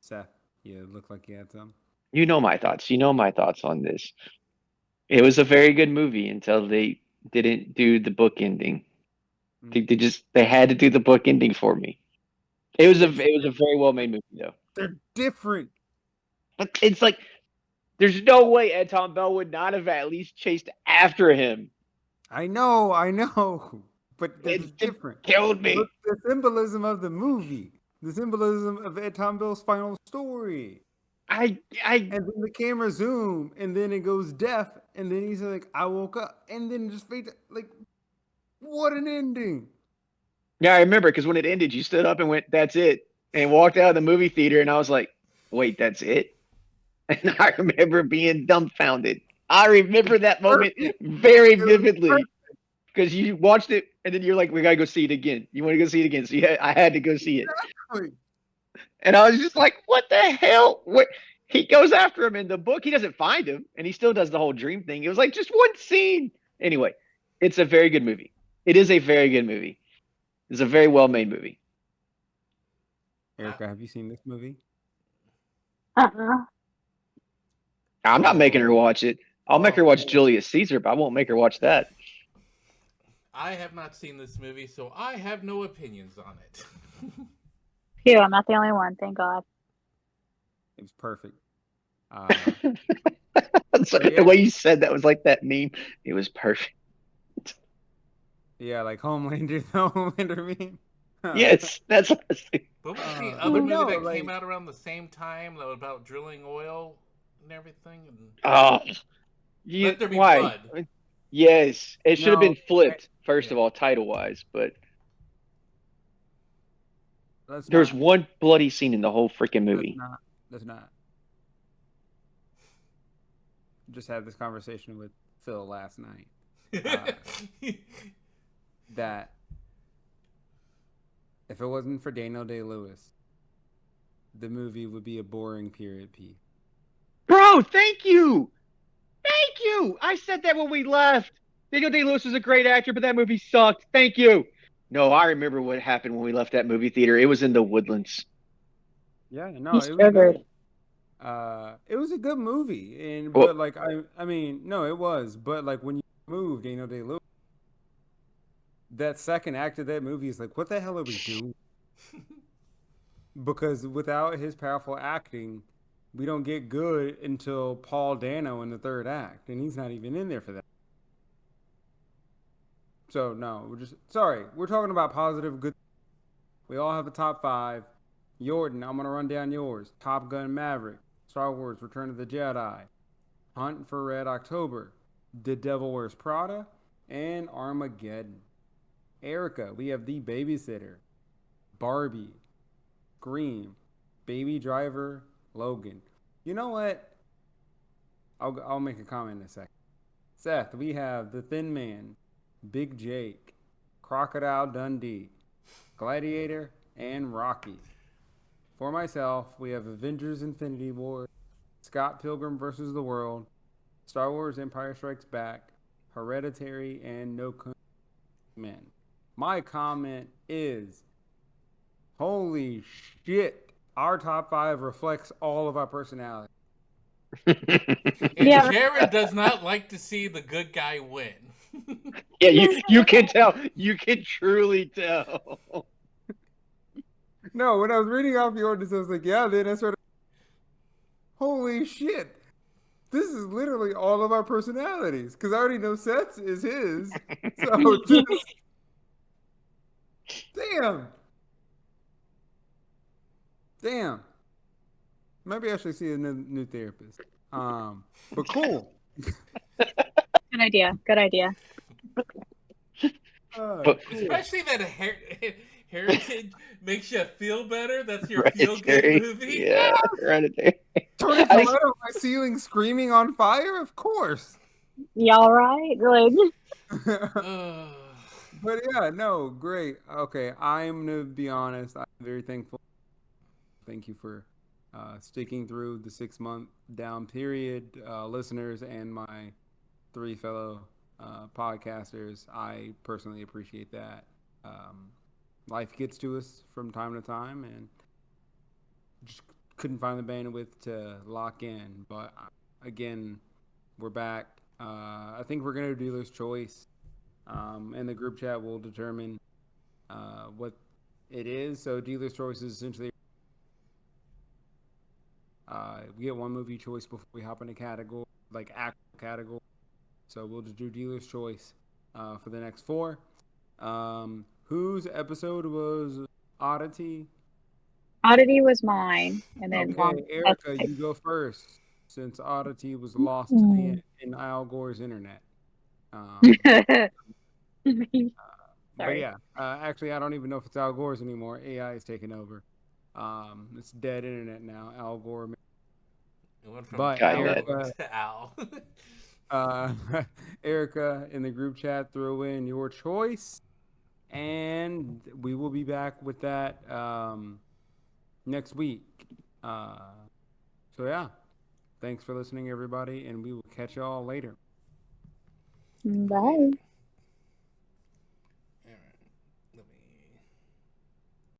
Speaker 1: Seth? You look like you had some.
Speaker 3: You know my thoughts. You know my thoughts on this. It was a very good movie until they didn't do the book ending. They had to do the book ending for me.
Speaker 1: It's
Speaker 3: It was a very well made movie though.
Speaker 1: they're different.
Speaker 3: But it's like there's no way Ed Tom Bell would not have at least chased after him.
Speaker 1: I know, but they're
Speaker 3: It
Speaker 1: just
Speaker 3: just
Speaker 1: different.
Speaker 3: killed
Speaker 1: Look,
Speaker 3: me.
Speaker 1: the symbolism of the movie, the symbolism of Ed Tom Bell's final story.
Speaker 3: I
Speaker 1: And then the camera zoom, and then it goes deaf, and then he's like, "I woke up," and then just fade. Like, what an ending!
Speaker 3: yeah, I remember because when it ended, you stood up and went, "That's it," and walked out of the movie theater, and I was like, "Wait, that's it?" And I remember being dumbfounded. I remember that moment
Speaker 1: Perfect.
Speaker 3: very
Speaker 1: It was
Speaker 3: vividly because you watched it and then you're like, "We gotta go see it again." You want to go see it again, so I had to go see it,
Speaker 1: perfect.
Speaker 3: and I was just like, "What the hell?" What he goes after him in the book, he doesn't find him, and he still does the whole dream thing. It was like just one scene. Anyway, it's a very good movie. It is a very good movie. It's a very well made movie.
Speaker 1: Erica, have you seen this movie?
Speaker 2: Uh-uh.
Speaker 3: I'm not making her
Speaker 1: Oh,
Speaker 3: watch it. I'll make her watch Julius Caesar, but I won't make her watch that.
Speaker 4: I have not seen this movie, so I have no opinions on it.
Speaker 2: Phew, I'm not the only one. Thank God.
Speaker 1: it was perfect.
Speaker 3: So
Speaker 1: But
Speaker 3: the
Speaker 1: yeah,
Speaker 3: way you said that was like that meme. It was perfect.
Speaker 1: yeah, like Homelander, the Homelander meme.
Speaker 3: Yes, that's what I was thinking.
Speaker 4: What was the
Speaker 1: Well,
Speaker 4: other movie
Speaker 1: no,
Speaker 4: that
Speaker 1: like
Speaker 4: came out around the same time that was about drilling oil and everything? And
Speaker 3: Oh,
Speaker 4: Let There Be
Speaker 3: why?
Speaker 4: Blood.
Speaker 3: Yes, it should have
Speaker 1: no,
Speaker 3: been flipped first
Speaker 4: Yeah.
Speaker 3: of all, title wise. But
Speaker 1: let's
Speaker 3: there's
Speaker 1: not.
Speaker 3: one bloody scene in the whole freaking
Speaker 1: Let's
Speaker 3: movie.
Speaker 1: not. Let's not. Just had this conversation with Phil last night. That if it wasn't for Daniel Day-Lewis, the movie would be a boring period piece.
Speaker 3: Bro, thank you, thank you. I said that when we left. Daniel Day-Lewis was a great actor, but that movie sucked. Thank you. No, I remember what happened when we left that movie theater. It was in the Woodlands.
Speaker 1: Yeah, no,
Speaker 2: He's
Speaker 1: it was
Speaker 2: triggered.
Speaker 1: good. It was a good movie, and
Speaker 3: Well,
Speaker 1: but like I mean, no, it was, but like when you move Daniel Day-Lewis, that second act of that movie is like, what the hell are we doing? Because without his powerful acting, we don't get good until Paul Dano in the third act, and he's not even in there for that. So no, we're just sorry. We're talking about positive, good. We all have a top five. Jordan, I'm gonna run down yours. Top Gun Maverick, Star Wars Return of the Jedi, Hunt for Red October, The Devil Wears Prada, and Armageddon. Erica, we have The Babysitter, Barbie, Scream, Baby Driver, Logan. You know what? I'll make a comment in a second. Seth, we have The Thin Man, Big Jake, Crocodile Dundee, Gladiator, and Rocky. For myself, we have Avengers Infinity War, Scott Pilgrim vs. the World, Star Wars Empire Strikes Back, Hereditary, and No Country for Old Men. My comment is holy shit, our top five reflects all of our personality.
Speaker 4: And
Speaker 2: Yeah.
Speaker 4: Jared does not like to see the good guy win.
Speaker 3: yeah, you can tell. You can truly tell.
Speaker 1: No, when I was reading off the ordinance, I was like, yeah, then that's sort of holy shit. This is literally all of our personalities because I already know Seth's is his. So just damn. Damn. Maybe I should see a new therapist. But cool.
Speaker 2: Good idea. Good idea.
Speaker 3: But
Speaker 1: Cool.
Speaker 4: Especially that Heritage makes you feel better. That's your feel good
Speaker 3: Hereditary.
Speaker 4: movie.
Speaker 3: Yeah, Hereditary.
Speaker 1: Tony
Speaker 3: I think
Speaker 1: Collette on my ceiling screaming on fire? Of course.
Speaker 2: Y'all right? Good.
Speaker 1: But yeah, no, great. Okay, I'm gonna be honest. I'm very thankful. Thank you for sticking through the 6 month down period, listeners, and my three fellow podcasters. I personally appreciate that. Um, Life gets to us from time to time, and just couldn't find the bandwidth to lock in. But again, we're back. I think we're gonna do dealer's choice, and the group chat will determine what it is. So dealer's choice is essentially we get one movie choice before we hop into category, like actual category. So we'll just do dealer's choice for the next four. Whose episode was Oddity?
Speaker 2: Oddity was mine, and then
Speaker 1: Okay,
Speaker 2: that's
Speaker 1: Erica, you go first since Oddity was lost
Speaker 2: Hmm.
Speaker 1: in Al Gore's internet.
Speaker 2: Sorry.
Speaker 1: But yeah, actually, I don't even know if it's Al Gore's anymore. AI is taking over. It's dead internet now. Al Gore.
Speaker 4: It went from
Speaker 1: But
Speaker 3: God,
Speaker 4: Al
Speaker 3: that.
Speaker 1: Erica,
Speaker 4: to Al.
Speaker 1: uh, Erica in the group chat, throw in your choice, and we will be back with that next week. Uh, so yeah, thanks for listening, everybody, and we will catch y'all later.
Speaker 2: Bye.
Speaker 4: Later.